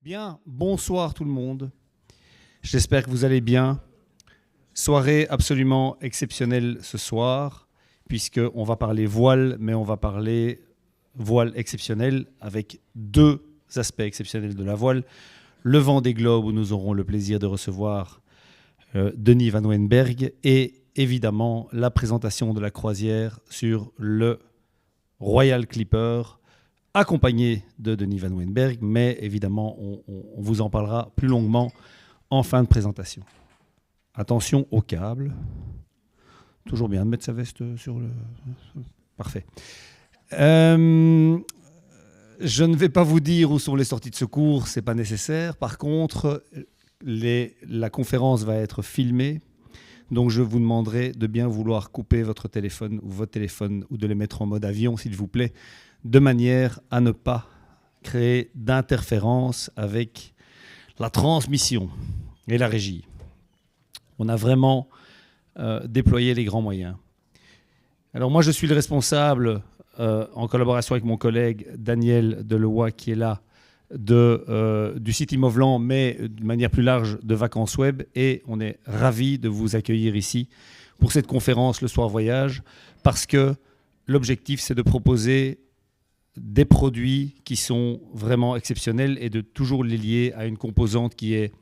Bien, bonsoir tout le monde. J'espère que vous allez bien. Soirée absolument exceptionnelle ce soir, puisqu'on va parler voile, mais on va parler voile exceptionnel avec deux aspects exceptionnels de la voile. Le Vendée Globe, où nous aurons le plaisir de recevoir Denis Van Wijnberg, et évidemment la présentation de la croisière sur le Royal Clipper, accompagné de Denis Van Wijnberg, mais évidemment on vous en parlera plus longuement en fin de présentation. Attention au câble. Toujours bien de mettre sa veste sur le... Parfait. Je ne vais pas vous dire où sont les sorties de secours, ce n'est pas nécessaire. Par contre, la conférence va être filmée. Donc je vous demanderai de bien vouloir couper votre téléphone ou de les mettre en mode avion, s'il vous plaît, de manière à ne pas créer d'interférence avec la transmission et la régie. On a vraiment déployé les grands moyens. Alors moi, je suis le responsable, en collaboration avec mon collègue Daniel Delevoye, qui est là, du City Movlan, mais de manière plus large de Vacances Web, et on est ravis de vous accueillir ici pour cette conférence Le Soir Voyage, parce que l'objectif, c'est de proposer des produits qui sont vraiment exceptionnels et de toujours les lier à une composante qui est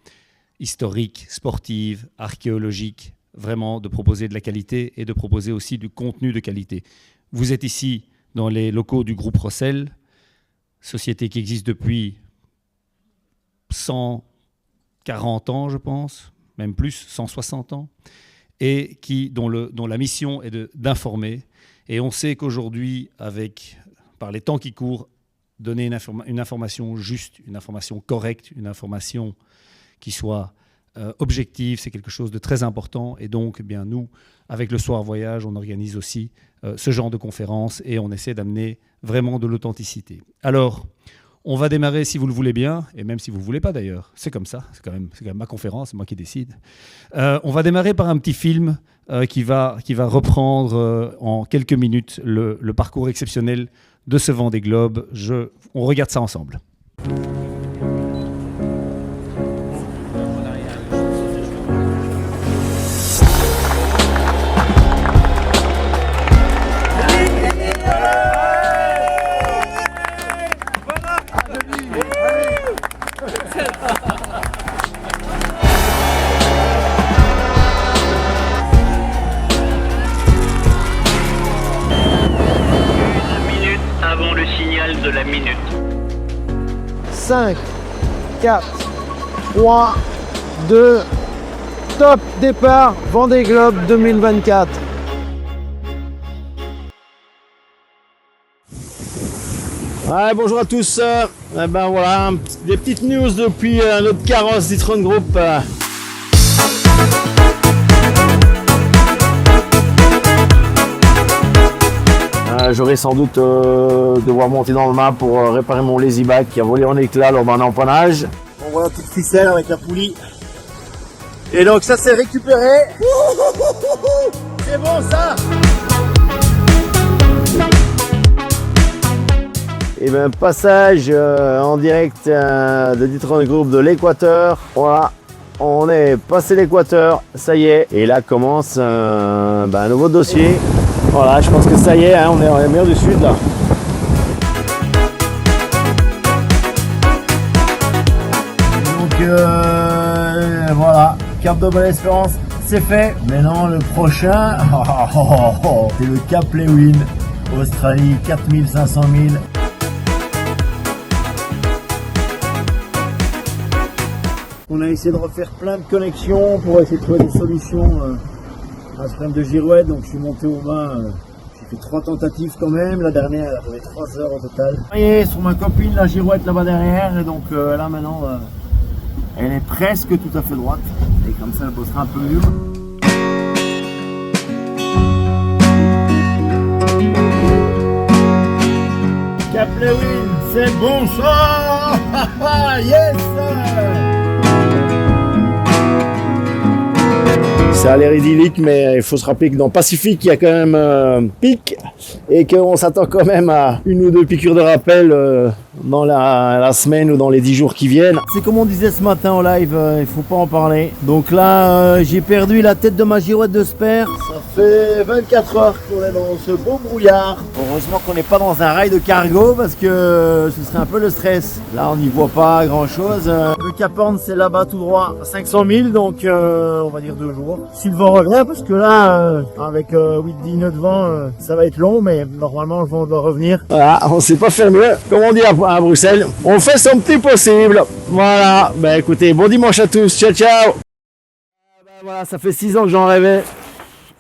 historique, sportive, archéologique, vraiment de proposer de la qualité et de proposer aussi du contenu de qualité. Vous êtes ici dans les locaux du groupe Rossel, société qui existe depuis 140 ans, je pense, même plus, 160 ans, et dont la mission est d'informer. Et on sait qu'aujourd'hui, par les temps qui courent, donner une information juste, une information correcte, une information qui soit objective, c'est quelque chose de très important. Et donc, eh bien, nous, avec le Soir Voyage, on organise aussi ce genre de conférences et on essaie d'amener vraiment de l'authenticité. Alors, on va démarrer si vous le voulez bien, et même si vous ne voulez pas d'ailleurs, c'est comme ça, c'est quand même ma conférence, c'est moi qui décide. On va démarrer par un petit film qui va reprendre en quelques minutes le parcours exceptionnel de ce Vendée Globe. On regarde ça ensemble. De la minute. 5, 4, 3, 2, top, départ, Vendée Globe 2024. Ouais, bonjour à tous. Ben voilà, des petites news depuis notre carrosse d'e-tron Group. J'aurai sans doute devoir monter dans le mât pour réparer mon lazy back qui a volé en éclats lors d'un empannage. On voit la petite ficelle avec la poulie. Et donc ça s'est récupéré. C'est bon ça. Et bien passage en direct de d'e-tron Group de l'Équateur. Voilà, on est passé l'Équateur, ça y est. Et là commence un nouveau dossier. Voilà, je pense que ça y est, hein, on est dans la mer du Sud là. Donc voilà, Cap de Bonne-Espérance, c'est fait. Maintenant le prochain, c'est le Cap Lewin, Australie, 4500 000. On a essayé de refaire plein de connexions pour essayer de trouver des solutions à ce problème de girouette, donc je suis monté au mât, j'ai fait 3 tentatives quand même, la dernière elle a duré 3 heures au total. Vous voyez sur ma copine la girouette là-bas derrière, et donc là maintenant elle est presque tout à fait droite, et comme ça elle bossera un peu mieux. Cap Lewin, c'est bon ça. Yes. Ça a l'air idyllique, mais il faut se rappeler que dans Pacifique, il y a quand même un pic et qu'on s'attend quand même à une ou deux piqûres de rappel dans la semaine ou dans les 10 jours qui viennent. C'est comme on disait ce matin en live, il faut pas en parler. Donc là, j'ai perdu la tête de ma girouette de Sper. Ça fait 24 heures qu'on est dans ce beau brouillard. Heureusement qu'on n'est pas dans un rail de cargo parce que ce serait un peu le stress. Là, on n'y voit pas grand chose. Le Cap Horn, c'est là-bas tout droit, 500 000, donc on va dire 2 jours. Si le vent revient, parce que là, avec 8-10 nœuds de vent, ça va être long, mais normalement le vent doit revenir. Voilà, on sait pas faire mieux, comme on dit à Bruxelles. On fait son petit possible. Voilà, ben écoutez, bon dimanche à tous, ciao ciao. Voilà, ça fait 6 ans que j'en rêvais.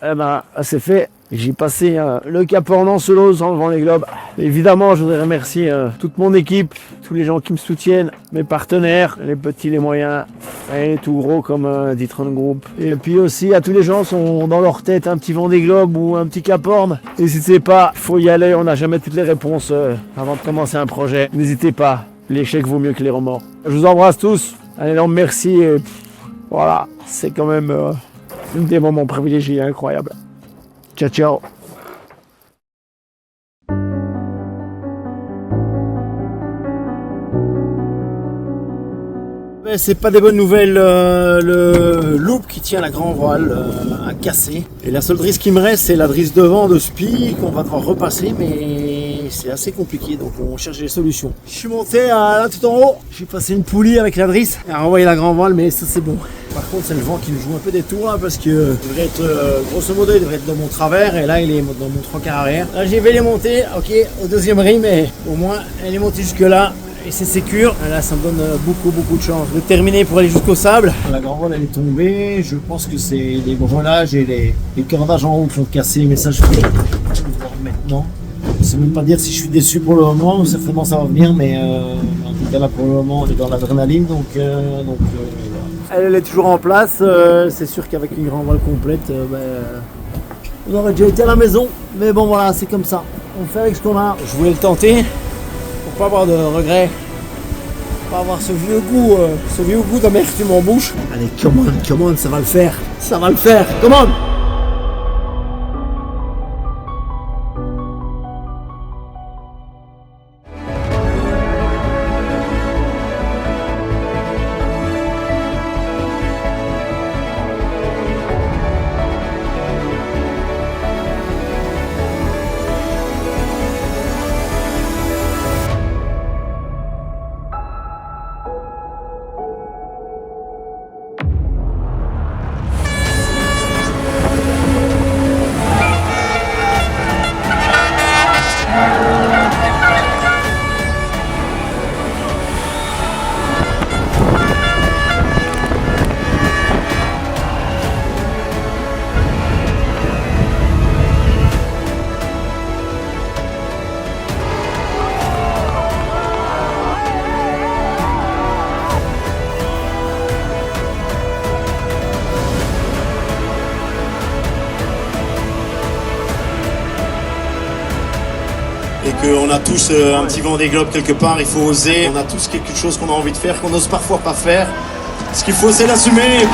Eh ben, c'est fait. J'ai passé le Cap Horn en solo sans le Vendée Globe. Évidemment, je voudrais remercier toute mon équipe, tous les gens qui me soutiennent, mes partenaires, les petits, les moyens, et tout gros comme D'Ieteren Group. Et puis aussi à tous les gens qui sont dans leur tête un petit Vendée Globe ou un petit Cap Horn. N'hésitez pas, il faut y aller, on n'a jamais toutes les réponses avant de commencer un projet. N'hésitez pas, l'échec vaut mieux que les remords. Je vous embrasse tous, un énorme merci. Et, voilà, c'est quand même un des moments privilégiés incroyables. Ciao, ciao. Mais c'est pas des bonnes nouvelles. Le loop qui tient la grand voile a cassé. Et la seule drisse qui me reste, c'est la drisse devant de Spi qu'on va devoir repasser, mais c'est assez compliqué, donc on cherche des solutions. Je suis monté là tout en haut. J'ai passé une poulie avec la drisse et renvoyé la grand voile, mais ça c'est bon. Par contre, c'est le vent qui nous joue un peu des tours là, parce que il devrait être grosso modo, il devrait être dans mon travers et là il est dans mon 3/4 arrière. Là j'ai vais les monter, ok, au deuxième rim, mais au moins elle est montée jusque là. Et c'est sécure. Là, ça me donne beaucoup de chance de terminer pour aller jusqu'au sable. La grand voile, elle est tombée. Je pense que c'est les grellages et les cordages en haut qui sont cassés. Mais ça, je vais voir maintenant. Je ne sais même pas dire si je suis déçu pour le moment. Certainement, ça va venir. Mais en tout cas, là, pour le moment, on est dans l'adrénaline. Donc voilà. Elle est toujours en place. C'est sûr qu'avec une grand voile complète, on aurait déjà été à la maison. Mais bon, voilà, c'est comme ça. On fait avec ce qu'on a. Je voulais le tenter. Pour pas avoir de regrets, pas avoir ce vieux goût d'amertume en bouche. Allez, come on, ça va le faire, come on. Et qu'on a tous un petit Vendée Globe quelque part, il faut oser. On a tous quelque chose qu'on a envie de faire, qu'on n'ose parfois pas faire. Ce qu'il faut, c'est l'assumer.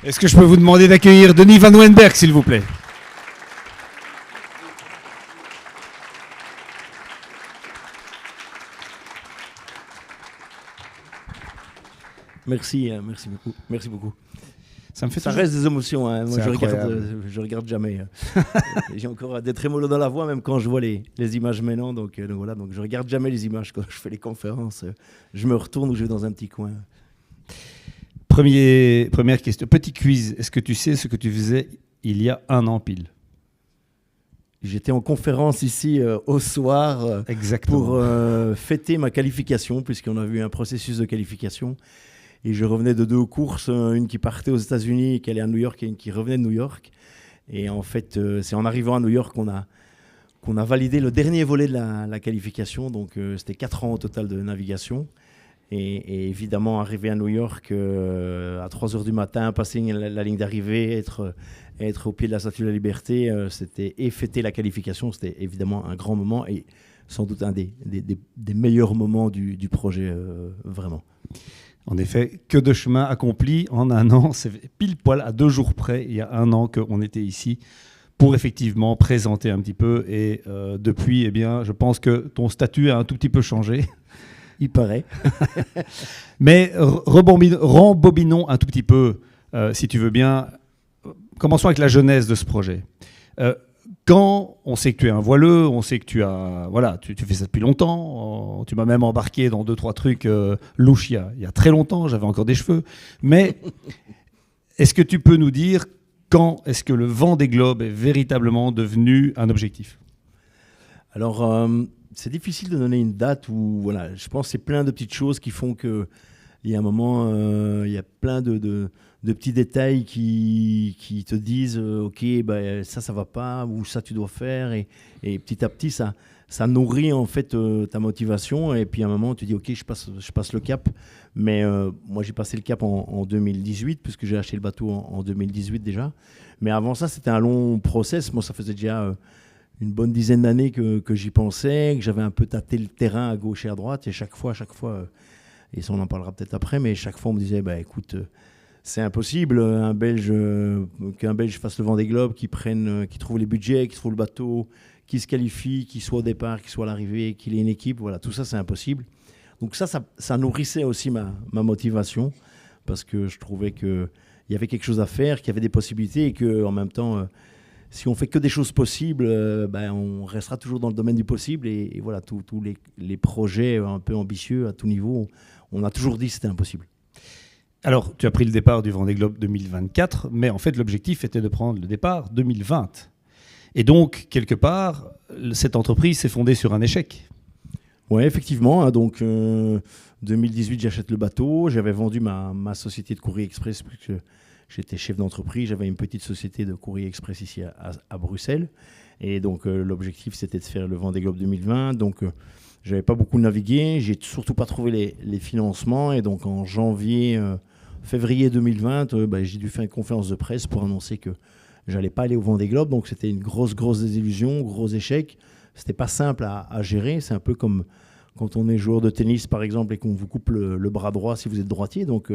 Est-ce que je peux vous demander d'accueillir Denis Van Wenberg, s'il vous plaît? Merci beaucoup. Ça me fait Ça toujours- reste des émotions, hein. Moi C'est je regarde jamais. J'ai encore des trémolos dans la voix, même quand je vois les images maintenant. Donc voilà, donc je regarde jamais les images quand je fais les conférences. Je me retourne ou je vais dans un petit coin. Première question, petit quiz. Est-ce que tu sais ce que tu faisais il y a un an pile? J'étais en conférence ici au soir Exactement. pour fêter ma qualification, puisqu'on a vu un processus de qualification. Et je revenais de 2 courses, une qui partait aux États-Unis, qui allait à New York, et une qui revenait de New York. Et en fait, c'est en arrivant à New York qu'on a validé le dernier volet de la qualification. Donc, c'était 4 ans au total de navigation. Et évidemment, arriver à New York à 3 h du matin, passer la ligne d'arrivée, être au pied de la Statue de la Liberté, et fêter la qualification, c'était évidemment un grand moment. Et sans doute un des meilleurs moments du projet, vraiment. En effet, que de chemin accompli en un an. C'est pile poil à 2 jours près, il y a un an qu'on était ici pour effectivement présenter un petit peu. Et depuis, eh bien, je pense que ton statut a un tout petit peu changé. Il paraît. Mais rembobinons un tout petit peu, si tu veux bien. Commençons avec la genèse de ce projet. Quand on sait que tu es un voileux, on sait que tu fais ça depuis longtemps, tu m'as même embarqué dans 2-3 trucs louches il y a très longtemps, j'avais encore des cheveux. Mais est-ce que tu peux nous dire quand est-ce que le Vendée Globe est véritablement devenu un objectif ? Alors, c'est difficile de donner une date où, voilà, je pense que c'est plein de petites choses qui font qu'il y a un moment, il y a plein de petits détails qui te disent ok, bah, ça va pas, ou ça tu dois faire, et petit à petit ça nourrit en fait ta motivation, et puis à un moment tu dis ok, je passe le cap. Mais moi j'ai passé le cap en 2018 puisque j'ai acheté le bateau en 2018 déjà, mais avant ça c'était un long process. Moi ça faisait déjà une bonne dizaine d'années que j'y pensais, que j'avais un peu tâté le terrain à gauche et à droite, et chaque fois et ça on en parlera peut-être après, mais chaque fois on me disait bah écoute, c'est impossible qu'un Belge fasse le Vendée Globe, qui trouve les budgets, qui trouve le bateau, qui se qualifie, qui soit au départ, qui soit à l'arrivée, qu'il ait une équipe. Voilà, tout ça, c'est impossible. Donc ça nourrissait aussi ma motivation, parce que je trouvais qu'il y avait quelque chose à faire, qu'il y avait des possibilités, et qu'en même temps, si on fait que des choses possibles, on restera toujours dans le domaine du possible. Et voilà, tous les projets un peu ambitieux à tout niveau, on a toujours dit que c'était impossible. Alors, tu as pris le départ du Vendée Globe 2024, mais en fait, l'objectif était de prendre le départ 2020. Et donc, quelque part, cette entreprise s'est fondée sur un échec. Oui, effectivement. Hein, donc, 2018, j'achète le bateau. J'avais vendu ma société de courrier express, puisque j'étais chef d'entreprise. J'avais une petite société de courrier express ici à Bruxelles. Et donc, l'objectif, c'était de faire le Vendée Globe 2020. Donc, je n'avais pas beaucoup navigué. J'ai surtout pas trouvé les financements. Et donc, en février 2020, j'ai dû faire une conférence de presse pour annoncer que j'allais pas aller au Vendée Globe. Donc c'était une grosse désillusion, gros échec. C'était pas simple à gérer. C'est un peu comme quand on est joueur de tennis par exemple et qu'on vous coupe le bras droit si vous êtes droitier. Donc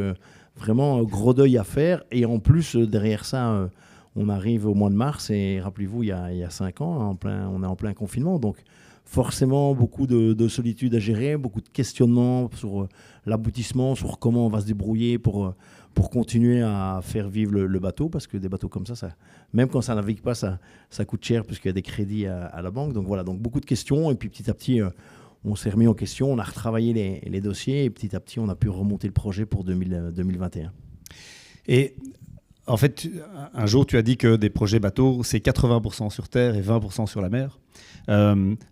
vraiment gros deuil à faire. Et en plus derrière ça, on arrive au mois de mars, et rappelez-vous, il y a 5 ans, on est en plein confinement. Donc forcément beaucoup de solitude à gérer, beaucoup de questionnements sur l'aboutissement, sur comment on va se débrouiller pour continuer à faire vivre le bateau, parce que des bateaux comme ça, même quand ça ne navigue pas, ça coûte cher puisqu'il y a des crédits à la banque. Donc voilà, donc beaucoup de questions, et puis petit à petit, on s'est remis en question, on a retravaillé les dossiers, et petit à petit, on a pu remonter le projet pour 2021. Et en fait, un jour, tu as dit que des projets bateaux, c'est 80% sur terre et 20% sur la mer.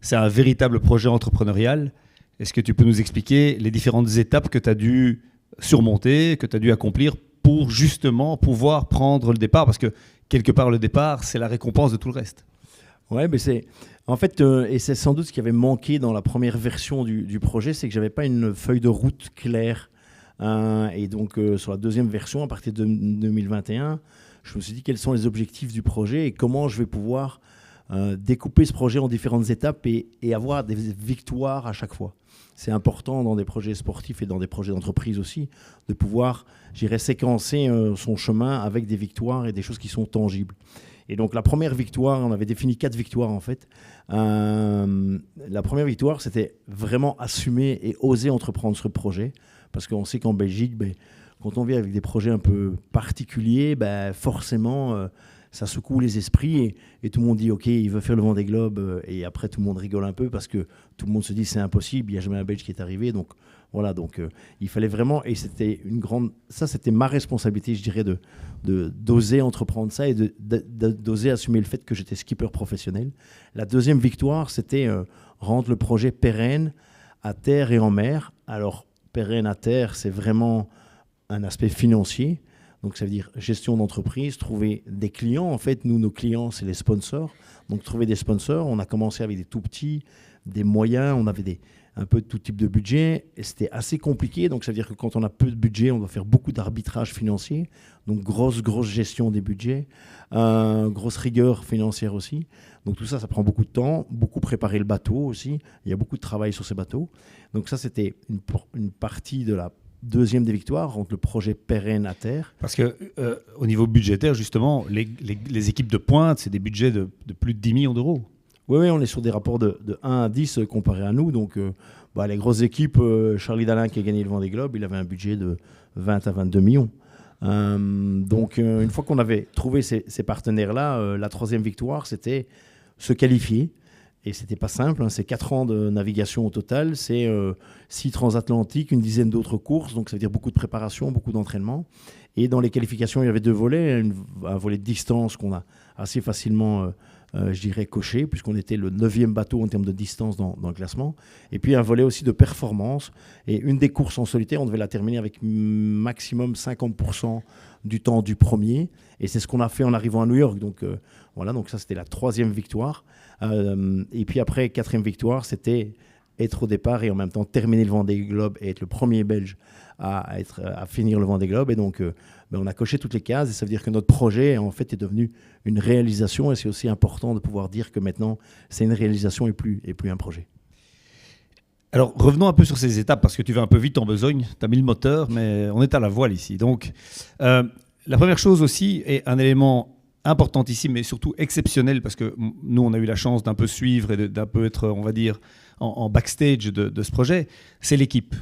C'est un véritable projet entrepreneurial. Est-ce que tu peux nous expliquer les différentes étapes que tu as dû surmonter, que tu as dû accomplir pour justement pouvoir prendre le départ ? Parce que quelque part, le départ, c'est la récompense de tout le reste. Ouais, mais c'est en fait, et c'est sans doute ce qui avait manqué dans la première version du projet, c'est que j'avais pas une feuille de route claire. Et donc sur la deuxième version, à partir de 2021, je me suis dit quels sont les objectifs du projet et comment je vais pouvoir découper ce projet en différentes étapes et avoir des victoires à chaque fois. C'est important dans des projets sportifs et dans des projets d'entreprise aussi, de pouvoir, séquencer son chemin avec des victoires et des choses qui sont tangibles. Et donc la première victoire, on avait défini 4 victoires en fait. La première victoire, c'était vraiment assumer et oser entreprendre ce projet, parce qu'on sait qu'en Belgique, quand on vient avec des projets un peu particuliers, forcément ça secoue les esprits, et tout le monde dit ok, il veut faire le Vendée Globe, et après tout le monde rigole un peu parce que tout le monde se dit c'est impossible, il n'y a jamais un Belge qui est arrivé. Donc voilà, donc il fallait vraiment, et c'était c'était ma responsabilité, je dirais, d'oser entreprendre ça et d'oser assumer le fait que j'étais skipper professionnel. La deuxième victoire, c'était rendre le projet pérenne à terre et en mer. Alors pérenne à terre, c'est vraiment un aspect financier. Donc ça veut dire gestion d'entreprise, trouver des clients. En fait, nous, nos clients, c'est les sponsors. Donc trouver des sponsors. On a commencé avec des tout petits, des moyens. On avait un peu de tout type de budget. Et c'était assez compliqué. Donc, ça veut dire que quand on a peu de budget, on doit faire beaucoup d'arbitrage financier. Donc, grosse gestion des budgets, grosse rigueur financière aussi. Donc, tout ça, ça prend beaucoup de temps. Beaucoup préparer le bateau aussi. Il y a beaucoup de travail sur ces bateaux. Donc, ça, c'était une partie de la deuxième des victoires, entre le projet pérenne à terre. Parce que au niveau budgétaire, justement, les équipes de pointe, c'est des budgets de plus de 10 millions d'euros. Oui, on est sur des rapports de 1 à 10 comparé à nous. Donc, les grosses équipes, Charlie Dalin qui a gagné le Vendée Globe, il avait un budget de 20 à 22 millions. Donc, une fois qu'on avait trouvé ces partenaires-là, la troisième victoire, c'était se qualifier. Et ce n'était pas simple, hein. C'est 4 ans de navigation au total, c'est 6 transatlantiques, une dizaine d'autres courses, donc ça veut dire beaucoup de préparation, beaucoup d'entraînement. Et dans les qualifications, il y avait 2 volets, un volet de distance qu'on a assez facilement, je dirais, coché, puisqu'on était le 9e bateau en termes de distance dans le classement. Et puis un volet aussi de performance. Et une des courses en solitaire, on devait la terminer avec maximum 50% du temps du premier. Et c'est ce qu'on a fait en arrivant à New York. Donc voilà, donc ça c'était la 3e victoire. Et puis après, 4e victoire, c'était être au départ et en même temps terminer le Vendée Globe et être le premier Belge à finir le Vendée Globe. Et donc, on a coché toutes les cases et ça veut dire que notre projet, en fait, est devenu une réalisation. Et c'est aussi important de pouvoir dire que maintenant, c'est une réalisation et plus un projet. Alors, revenons un peu sur ces étapes, parce que tu vas un peu vite en besogne. Tu as mis le moteur, mais on est à la voile ici. Donc, la première chose aussi est un élément importantissime, mais surtout exceptionnel, parce que nous, on a eu la chance d'un peu suivre et d'un peu être, on va dire, en backstage de ce projet, c'est l'équipe.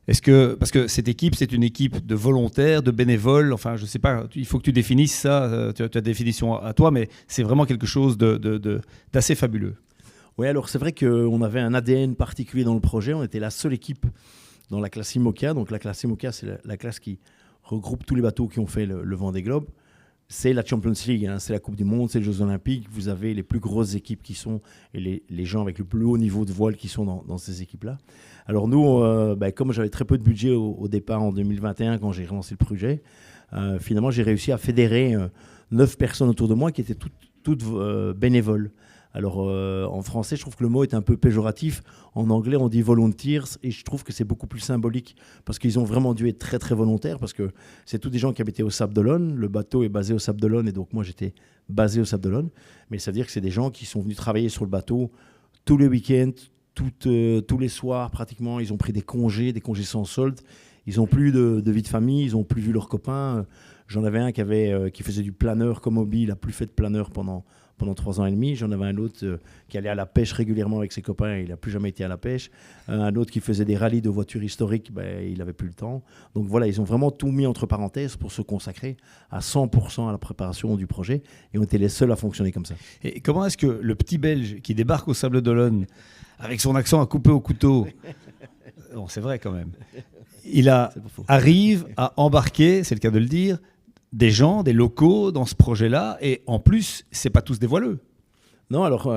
Parce que cette équipe, c'est une équipe de volontaires, de bénévoles, enfin, je ne sais pas, il faut que tu définisses ça, tu as ta définition à toi, mais c'est vraiment quelque chose d'assez fabuleux. Oui, alors c'est vrai qu'on avait un ADN particulier dans le projet, on était la seule équipe dans la classe IMOCA, donc la classe IMOCA, c'est la classe qui regroupe tous les bateaux qui ont fait le Vendée Globe. C'est la Champions League, hein, c'est la Coupe du Monde, c'est les Jeux Olympiques. Vous avez les plus grosses équipes qui sont, et les gens avec le plus haut niveau de voile qui sont dans ces équipes-là. Alors nous, comme j'avais très peu de budget au départ en 2021, quand j'ai relancé le projet, finalement j'ai réussi à fédérer 9 personnes autour de moi qui étaient toutes bénévoles. Alors en français, je trouve que le mot est un peu péjoratif. En anglais, on dit volunteers et je trouve que c'est beaucoup plus symbolique parce qu'ils ont vraiment dû être très très volontaires parce que c'est tous des gens qui habitaient au Sable d'Olonne. Le bateau est basé au Sable d'Olonne et donc moi j'étais basé au Sable d'Olonne. Mais ça veut dire que c'est des gens qui sont venus travailler sur le bateau tous les week-ends, tous les soirs pratiquement. Ils ont pris des congés sans solde. Ils n'ont plus de vie de famille, ils n'ont plus vu leurs copains. J'en avais un qui faisait du planeur comme hobby, il n'a plus fait de planeur pendant 3 ans et demi. J'en avais un autre qui allait à la pêche régulièrement avec ses copains, il n'a plus jamais été à la pêche. Un autre qui faisait des rallyes de voitures historiques, il n'avait plus le temps. Donc voilà, ils ont vraiment tout mis entre parenthèses pour se consacrer à 100% à la préparation du projet et on était les seuls à fonctionner comme ça. Et comment est-ce que le petit Belge qui débarque au Sable d'Olonne avec son accent à couper au couteau, bon, c'est vrai quand même, arrive à embarquer, c'est le cas de le dire, des gens, des locaux dans ce projet-là, et en plus, c'est pas tous des voileux. Non, alors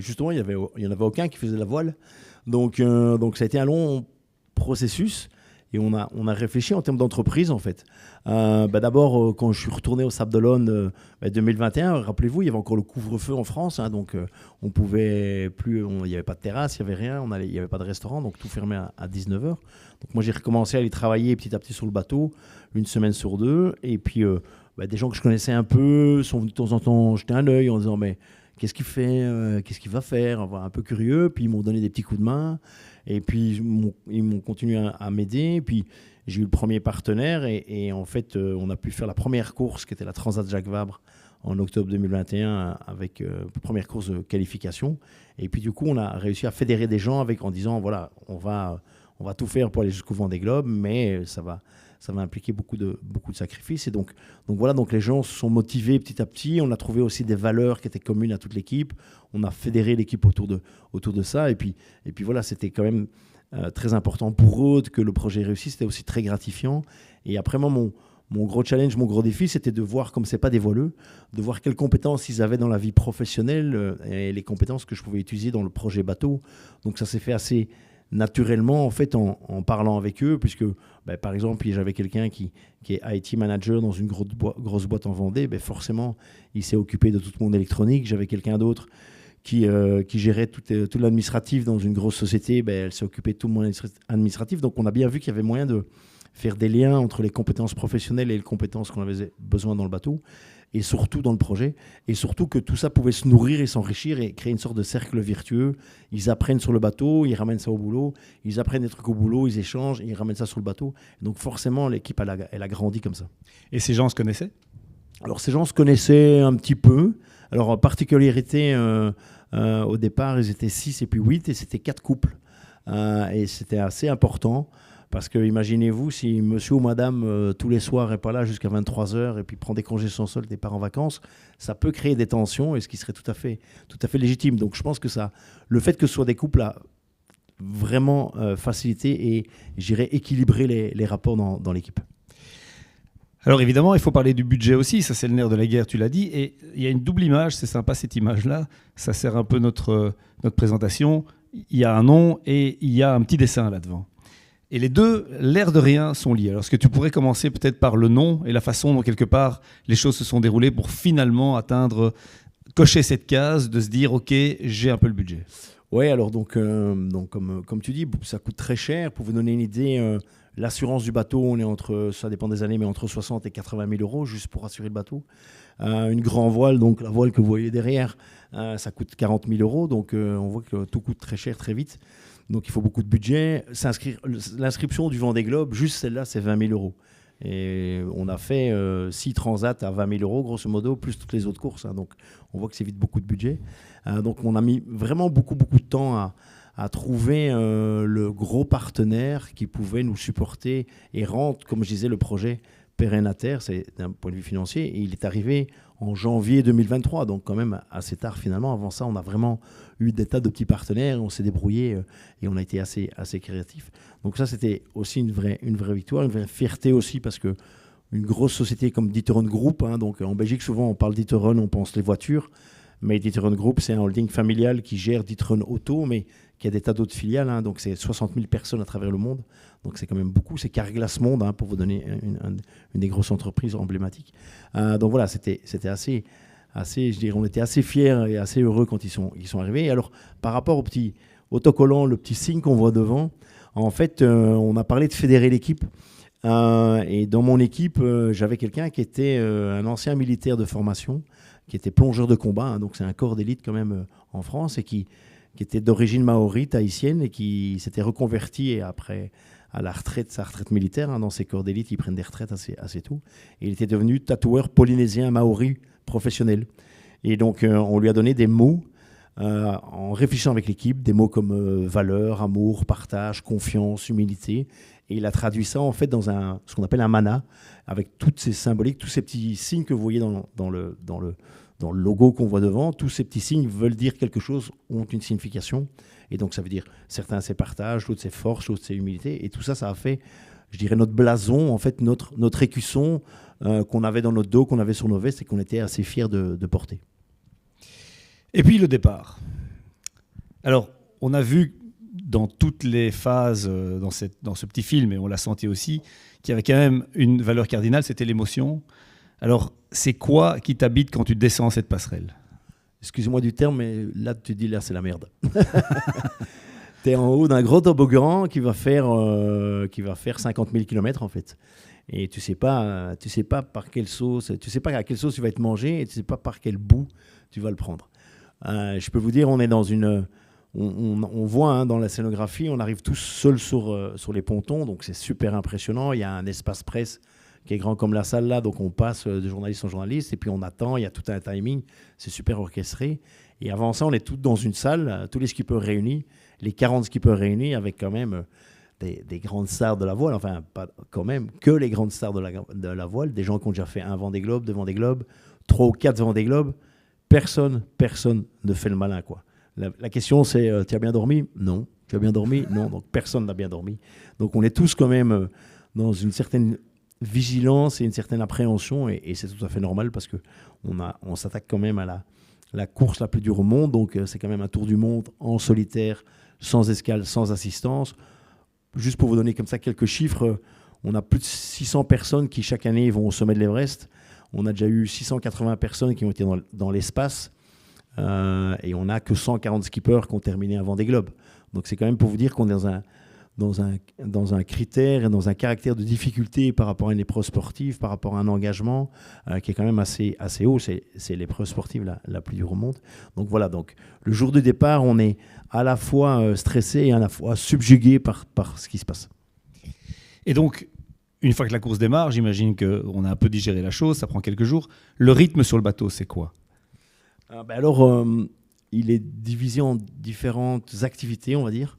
justement, il y en avait aucun qui faisait de la voile, donc ça a été un long processus. Et on a réfléchi en termes d'entreprise, en fait. D'abord, quand je suis retourné au Sable d'Olonne 2021, rappelez-vous, il y avait encore le couvre-feu en France. Hein, donc, on pouvait plus, il n'y avait pas de terrasse, il n'y avait rien, il n'y avait pas de restaurant, donc tout fermait à 19h. Donc, moi, j'ai recommencé à aller travailler petit à petit sur le bateau, 1 semaine sur 2. Et puis, des gens que je connaissais un peu sont venus de temps en temps jeter un œil en disant « mais qu'est-ce qu'il fait, qu'est-ce qu'il va faire ?» Un peu curieux. Puis, ils m'ont donné des petits coups de main. Et puis, ils m'ont continué à m'aider. Puis, j'ai eu le premier partenaire. Et en fait, on a pu faire la première course, qui était la Transat Jacques Vabre, en octobre 2021, avec la première course de qualification. Et puis, du coup, on a réussi à fédérer des gens en disant, voilà, on va tout faire pour aller jusqu'au Vendée Globe, mais ça va impliquer beaucoup de sacrifices. Et donc voilà, donc les gens se sont motivés petit à petit. On a trouvé aussi des valeurs qui étaient communes à toute l'équipe. On a fédéré l'équipe autour de ça. Et puis voilà, c'était quand même très important pour eux que le projet réussisse. C'était aussi très gratifiant. Et après, moi, mon gros challenge, mon gros défi, c'était de voir, comme c'est pas des voileux, de voir quelles compétences ils avaient dans la vie professionnelle et les compétences que je pouvais utiliser dans le projet bateau. Donc ça s'est fait assez naturellement, en fait, en parlant avec eux, puisque, par exemple, j'avais quelqu'un qui est IT manager dans une grosse boîte en Vendée, forcément, il s'est occupé de toute mon électronique. J'avais quelqu'un d'autre qui gérait tout l'administratif dans une grosse société, elle s'est occupée de tout le monde administratif. Donc on a bien vu qu'il y avait moyen de faire des liens entre les compétences professionnelles et les compétences qu'on avait besoin dans le bateau, et surtout dans le projet, et surtout que tout ça pouvait se nourrir et s'enrichir et créer une sorte de cercle vertueux. Ils apprennent sur le bateau, ils ramènent ça au boulot, ils apprennent des trucs au boulot, ils échangent, et ils ramènent ça sur le bateau. Donc forcément, l'équipe, elle a grandi comme ça. Et ces gens se connaissaient? Alors ces gens se connaissaient un petit peu. Alors en particularité, au départ, ils étaient 6 et puis 8, et c'était 4 couples. Et c'était assez important. Parce que imaginez-vous si monsieur ou madame tous les soirs n'est pas là jusqu'à 23h et puis prend des congés sans solde et part en vacances, ça peut créer des tensions, et ce qui serait tout à fait légitime. Donc je pense que le fait que ce soit des couples a vraiment facilité et j'irais équilibrer les rapports dans l'équipe. Alors évidemment, il faut parler du budget aussi, ça c'est le nerf de la guerre, tu l'as dit, et il y a une double image, c'est sympa cette image-là, ça sert un peu notre présentation, il y a un nom et il y a un petit dessin là-devant. Et les deux, l'air de rien, sont liés. Alors, est-ce que tu pourrais commencer peut-être par le nom et la façon dont, quelque part, les choses se sont déroulées pour finalement cocher cette case, de se dire, OK, j'ai un peu le budget. Oui, alors donc comme tu dis, ça coûte très cher. Pour vous donner une idée, l'assurance du bateau, on est ça dépend des années, mais entre 60 et 80 000 euros juste pour assurer le bateau. Une grande voile, donc la voile que vous voyez derrière, ça coûte 40 000 euros. Donc on voit que tout coûte très cher, très vite. Donc il faut beaucoup de budget. L'inscription du Vendée Globe, juste celle-là, c'est 20 000 euros. Et on a fait 6 transats à 20 000 euros, grosso modo, plus toutes les autres courses. Donc on voit que c'est vite beaucoup de budget. Donc on a mis vraiment beaucoup de temps à trouver le gros partenaire qui pouvait nous supporter et rendre, comme je disais, le projet pérenne à terre, c'est d'un point de vue financier. Et il est arrivé en janvier 2023, donc quand même assez tard finalement. Avant ça, on a vraiment eu des tas de petits partenaires, on s'est débrouillé et on a été assez créatifs. Donc ça, c'était aussi une vraie victoire, une vraie fierté aussi, parce que une grosse société comme D'Ieteren Group, donc en Belgique, souvent on parle D'Ieteren, on pense les voitures, mais D'Ieteren Group, c'est un holding familial qui gère D'Ieteren Auto, mais qui a des tas d'autres filiales, donc c'est 60 000 personnes à travers le monde, donc c'est quand même beaucoup. C'est Carglass Monde, pour vous donner une des grosses entreprises emblématiques. Donc voilà, c'était assez, je dirais, on était assez fiers et assez heureux quand ils sont arrivés. Et alors, par rapport au petit autocollant, le petit signe qu'on voit devant, en fait, on a parlé de fédérer l'équipe. Et dans mon équipe, j'avais quelqu'un qui était un ancien militaire de formation, qui était plongeur de combat, donc c'est un corps d'élite quand même en France, et qui était d'origine maori, tahitienne, et qui s'était reconverti et après à sa retraite militaire. Dans ces corps d'élite, ils prennent des retraites assez tôt. Et il était devenu tatoueur polynésien maori professionnel. Et donc, on lui a donné des mots, en réfléchissant avec l'équipe, des mots comme valeur, amour, partage, confiance, humilité. Et il a traduit ça, en fait, dans ce qu'on appelle un mana, avec toutes ces symboliques, tous ces petits signes que vous voyez dans le logo qu'on voit devant. Tous ces petits signes veulent dire quelque chose, ont une signification. Et donc, ça veut dire, certains, c'est partage, d'autres, c'est force, d'autres, c'est humilité. Et tout ça, ça a fait, je dirais, notre blason, en fait, notre écusson qu'on avait dans notre dos, qu'on avait sur nos vestes et qu'on était assez fiers de porter. Et puis, le départ. Alors, on a vu dans toutes les phases, dans ce petit film, et on l'a senti aussi, qu'il y avait quand même une valeur cardinale, c'était l'émotion. Alors, c'est quoi qui t'habite quand tu descends cette passerelle? Excuse-moi du terme, mais là, tu dis, là, c'est la merde. Tu es en haut d'un gros toboggan qui va faire 50 000 km, en fait. Et tu sais pas par quelle sauce, tu sais pas à quelle sauce tu vas être mangé, et tu sais pas par quel bout tu vas le prendre. Je peux vous dire, on est dans on voit dans la scénographie, on arrive tous seuls sur les pontons, donc c'est super impressionnant. Il y a un espace presse qui est grand comme la salle là, donc on passe de journaliste en journaliste et puis on attend, il y a tout un timing, c'est super orchestré. Et avant ça, on est tous dans une salle, tous les skippers réunis, les 40 skippers réunis avec quand même des grandes stars de la voile, enfin pas quand même que les grandes stars de la voile, des gens qui ont déjà fait un Vendée Globe, 2 Vendée Globe, 3 ou 4 Vendée Globe. Personne ne fait le malin, quoi. La question c'est, tu as bien dormi? Non. Tu as bien dormi? Non. Donc personne n'a bien dormi. Donc on est tous quand même dans une certaine vigilance et une certaine appréhension, et c'est tout à fait normal parce que on s'attaque quand même à la course la plus dure au monde, donc c'est quand même un tour du monde en solitaire, sans escale, sans assistance. Juste pour vous donner comme ça quelques chiffres, on a plus de 600 personnes qui chaque année vont au sommet de l'Everest. On a déjà eu 680 personnes qui ont été dans l'espace. et on n'a que 140 skippers qui ont terminé un Vendée Globe. Donc c'est quand même pour vous dire qu'on est dans un critère et dans un caractère de difficulté par rapport à une épreuve sportive, par rapport à un engagement qui est quand même assez haut. C'est l'épreuve sportive la plus dure au monde. Donc voilà, donc, le jour de départ, on est à la fois stressé et à la fois subjugué par ce qui se passe. Et donc, une fois que la course démarre, j'imagine qu'on a un peu digéré la chose, ça prend quelques jours. Le rythme sur le bateau, c'est quoi ? Alors, il est divisé en différentes activités, on va dire.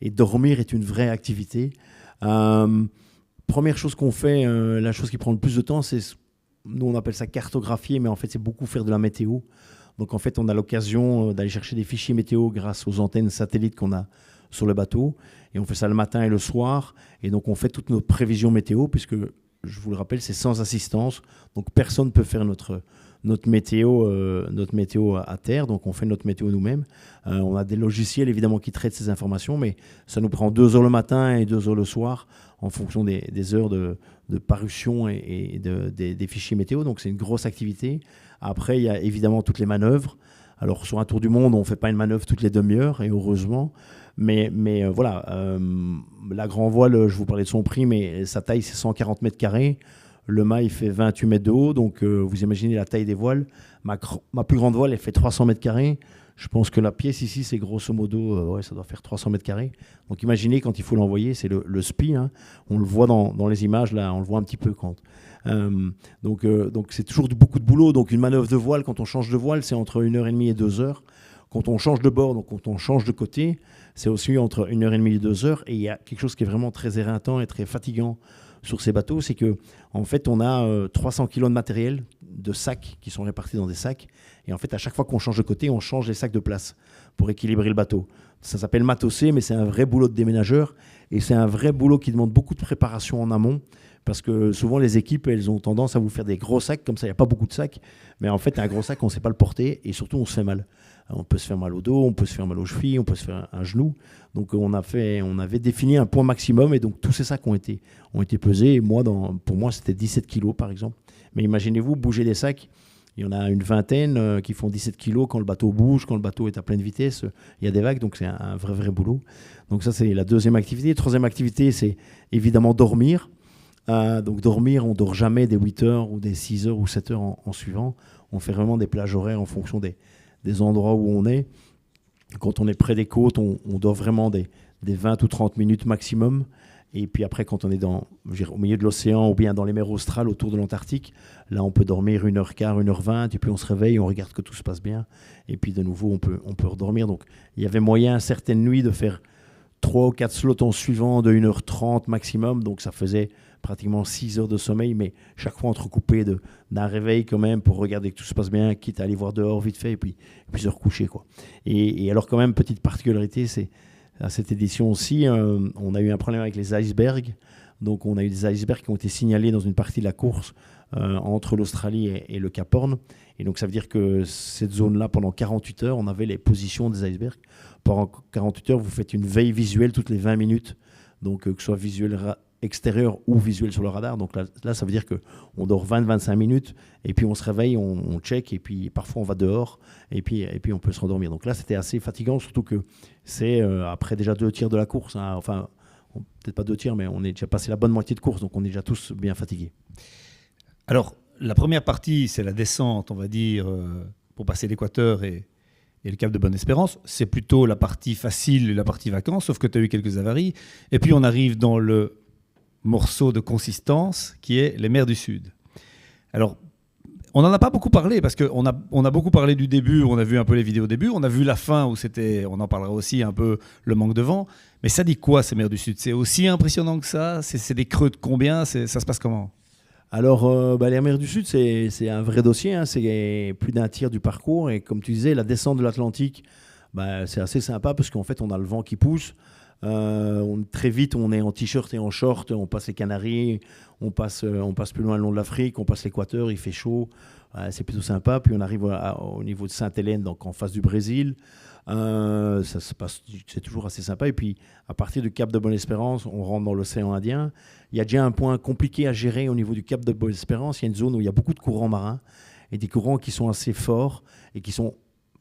Et dormir est une vraie activité. Première chose qu'on fait, la chose qui prend le plus de temps, c'est, nous on appelle ça cartographier, mais en fait c'est beaucoup faire de la météo. Donc en fait on a l'occasion d'aller chercher des fichiers météo grâce aux antennes satellites qu'on a sur le bateau. Et on fait ça le matin et le soir. Et donc on fait toutes nos prévisions météo, puisque je vous le rappelle, c'est sans assistance. Donc personne ne peut faire notre météo à terre, donc on fait notre météo nous-mêmes. On a des logiciels évidemment qui traitent ces informations, mais ça nous prend 2 heures le matin et 2 heures le soir en fonction des heures de parution et des fichiers météo, donc c'est une grosse activité. Après, il y a évidemment toutes les manœuvres. Alors sur un tour du monde, on ne fait pas une manœuvre toutes les demi-heures, et heureusement, mais voilà, la grand voile, je vous parlais de son prix, mais sa taille c'est 140 mètres carrés. Le mât, il fait 28 mètres de haut, donc vous imaginez la taille des voiles. Ma plus grande voile, elle fait 300 mètres carrés. Je pense que la pièce ici, c'est grosso modo, ça doit faire 300 mètres carrés. Donc imaginez quand il faut l'envoyer, c'est le SPI. Hein. On le voit dans les images, là, on le voit un petit peu quand. Donc c'est toujours beaucoup de boulot. Donc une manœuvre de voile, quand on change de voile, c'est entre 1h30 et 2 heures. Quand on change de bord, donc quand on change de côté, c'est aussi entre 1h30 et 2 heures. Et il y a quelque chose qui est vraiment très éreintant et très fatigant sur ces bateaux, c'est que en fait on a 300 kg de matériel, de sacs qui sont répartis dans des sacs, et en fait à chaque fois qu'on change de côté, on change les sacs de place pour équilibrer le bateau. Ça s'appelle matosser, mais c'est un vrai boulot de déménageur, et c'est un vrai boulot qui demande beaucoup de préparation en amont, parce que souvent les équipes, elles ont tendance à vous faire des gros sacs, comme ça il n'y a pas beaucoup de sacs, mais en fait un gros sac on ne sait pas le porter, et surtout on se fait mal. On peut se faire mal au dos, on peut se faire mal aux chevilles, on peut se faire un genou. Donc on avait défini un point maximum, et donc tous ces sacs ont été pesés. Et pour moi, c'était 17 kilos par exemple. Mais imaginez-vous bouger des sacs. Il y en a une vingtaine qui font 17 kilos quand le bateau bouge, quand le bateau est à pleine vitesse. Il y a des vagues, donc c'est un vrai boulot. Donc ça, c'est la deuxième activité. Troisième activité, c'est évidemment dormir. Donc dormir, on ne dort jamais des 8 heures ou des 6 heures ou 7 heures en suivant. On fait vraiment des plages horaires en fonction des endroits où on est. Quand on est près des côtes, on dort vraiment des 20 ou 30 minutes maximum. Et puis après, quand on est au milieu de l'océan ou bien dans les mers australes autour de l'Antarctique, là, on peut dormir 1h15, 1h20, et puis on se réveille, on regarde que tout se passe bien. Et puis de nouveau, on peut redormir. Donc il y avait moyen certaines nuits de faire 3 ou 4 slots en suivant de 1h30 maximum. Donc ça faisait pratiquement 6 heures de sommeil, mais chaque fois entrecoupé d'un réveil quand même pour regarder que tout se passe bien, quitte à aller voir dehors vite fait et puis se recoucher, quoi. Et alors quand même, petite particularité, c'est à cette édition aussi, on a eu un problème avec les icebergs. Donc on a eu des icebergs qui ont été signalés dans une partie de la course entre l'Australie et le Cap Horn. Et donc ça veut dire que cette zone-là, pendant 48 heures, on avait les positions des icebergs. Pendant 48 heures, vous faites une veille visuelle toutes les 20 minutes, donc que ce soit visuel extérieur ou visuel sur le radar. Donc là ça veut dire qu'on dort 20-25 minutes, et puis on se réveille, on check, et puis parfois on va dehors, et puis on peut se rendormir. Donc là c'était assez fatigant, surtout que c'est après déjà 2 tiers de la course, hein. Enfin peut-être pas 2 tiers, mais on est déjà passé la bonne moitié de course, donc on est déjà tous bien fatigués. Alors la première partie, c'est la descente, on va dire, pour passer l'équateur et le cap de Bonne-Espérance. C'est plutôt la partie facile, la partie vacances, sauf que tu as eu quelques avaries. Et puis on arrive dans le morceau de consistance qui est les mers du Sud. Alors, on n'en a pas beaucoup parlé, parce qu'on a beaucoup parlé du début, on a vu un peu les vidéos au début, on a vu la fin où on en parlera aussi un peu, le manque de vent. Mais ça dit quoi, ces mers du Sud ? C'est aussi impressionnant que ça ? C'est des creux de combien ? Ça se passe comment ? Alors, les mers du Sud, c'est un vrai dossier, hein. C'est plus d'un tiers du parcours, et comme tu disais, la descente de l'Atlantique, c'est assez sympa, parce qu'en fait, on a le vent qui pousse. Très vite, on est en t-shirt et en short, on passe les Canaries, on passe plus loin le long de l'Afrique, on passe l'équateur, il fait chaud, c'est plutôt sympa. Puis on arrive au niveau de Sainte-Hélène, donc en face du Brésil, ça se passe, c'est toujours assez sympa. Et puis à partir du Cap de Bonne-Espérance, on rentre dans l'océan Indien. Il y a déjà un point compliqué à gérer au niveau du Cap de Bonne-Espérance. Il y a une zone où il y a beaucoup de courants marins, et des courants qui sont assez forts et qui sont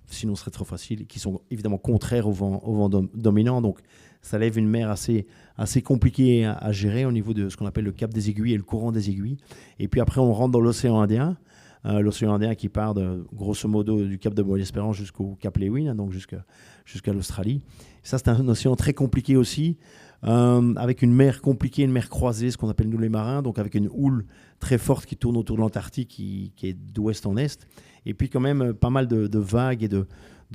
sinon ce serait trop facile, qui sont évidemment contraires au vent dominant. Donc ça lève une mer assez compliquée à gérer au niveau de ce qu'on appelle le cap des Aiguilles et le courant des Aiguilles. Et puis après, on rentre dans l'océan Indien. L'océan Indien qui part grosso modo du cap de Bonne-Espérance jusqu'au cap Lewin, hein, donc jusqu'à l'Australie. Ça, c'est un océan très compliqué aussi, avec une mer compliquée, une mer croisée, ce qu'on appelle nous les marins, donc avec une houle très forte qui tourne autour de l'Antarctique, qui est d'ouest en est. Et puis quand même pas mal de vagues et de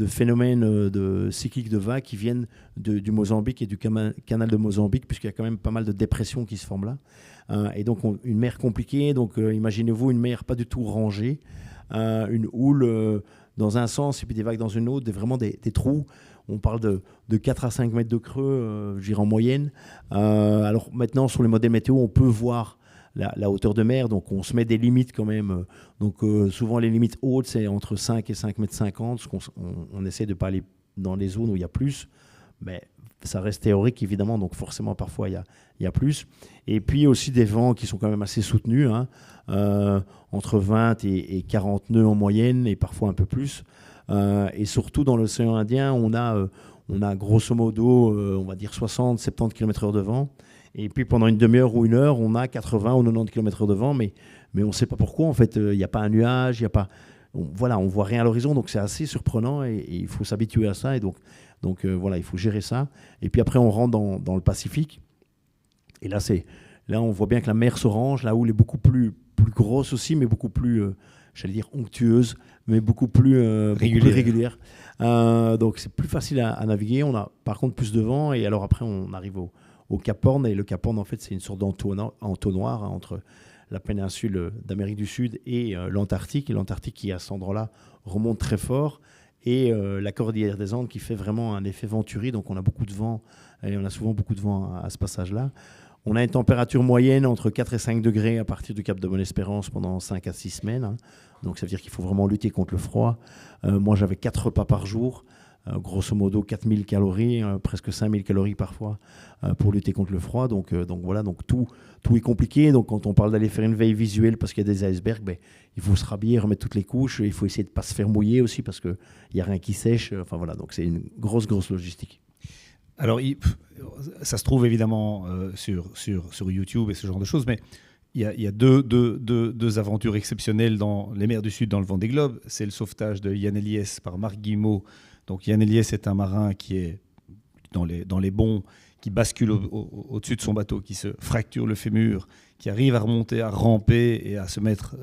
phénomènes cycliques de vagues qui viennent du Mozambique et du canal de Mozambique, puisqu'il y a quand même pas mal de dépressions qui se forment là. Et donc une mer compliquée, donc imaginez-vous une mer pas du tout rangée, une houle dans un sens et puis des vagues dans une autre, vraiment des trous. On parle de 4 à 5 mètres de creux, je dirais en moyenne. Alors maintenant, sur les modèles météo, on peut voir la hauteur de mer, donc on se met des limites quand même. Donc souvent les limites hautes, c'est entre 5 et 5 mètres 50, on essaie de ne pas aller dans les zones où il y a plus, mais ça reste théorique évidemment, donc forcément parfois il y a plus. Et puis aussi des vents qui sont quand même assez soutenus, hein, entre 20 et 40 nœuds en moyenne, et parfois un peu plus. Et surtout dans l'océan Indien, on a grosso modo, on va dire 60-70 km/h de vent. Et puis pendant une demi-heure ou une heure, on a 80 ou 90 km/h de vent, mais on ne sait pas pourquoi. En fait, il n'y a pas un nuage, on ne voit rien à l'horizon, donc c'est assez surprenant et il faut s'habituer à ça. Et donc voilà, il faut gérer ça. Et puis après, on rentre dans le Pacifique. Et là, on voit bien que la mer s'orange, la houle est beaucoup plus grosse aussi, mais beaucoup plus, j'allais dire onctueuse, mais beaucoup plus régulière. Donc c'est plus facile à naviguer. On a par contre plus de vent. Et alors après, on arrive au Cap Horn. Et le Cap Horn, en fait, c'est une sorte d'entonnoir hein, entre la péninsule d'Amérique du Sud et l'Antarctique. Et l'Antarctique qui, à cet endroit-là, remonte très fort. Et la cordillère des Andes qui fait vraiment un effet venturi. Donc on a beaucoup de vent. Et on a souvent beaucoup de vent à ce passage-là. On a une température moyenne entre 4 et 5 degrés à partir du Cap de Bonne-Espérance pendant 5 à 6 semaines. Hein. Donc ça veut dire qu'il faut vraiment lutter contre le froid. Moi, j'avais 4 repas par jour. Grosso modo 4000 calories, presque 5000 calories parfois pour lutter contre le froid. Donc voilà, donc tout est compliqué. Donc quand on parle d'aller faire une veille visuelle parce qu'il y a des icebergs, il faut se rhabiller, remettre toutes les couches. Il faut essayer de ne pas se faire mouiller aussi parce qu'il n'y a rien qui sèche. Enfin voilà, donc c'est une grosse logistique. Alors, ça se trouve évidemment sur YouTube et ce genre de choses, mais il y a deux aventures exceptionnelles dans les mers du Sud, dans le Vendée Globe. C'est le sauvetage de Yann Eliès par Marc Guillemot. Donc Yann Eliès est un marin qui est dans les bonds, qui bascule au-dessus de son bateau, qui se fracture le fémur, qui arrive à remonter, à ramper et à se mettre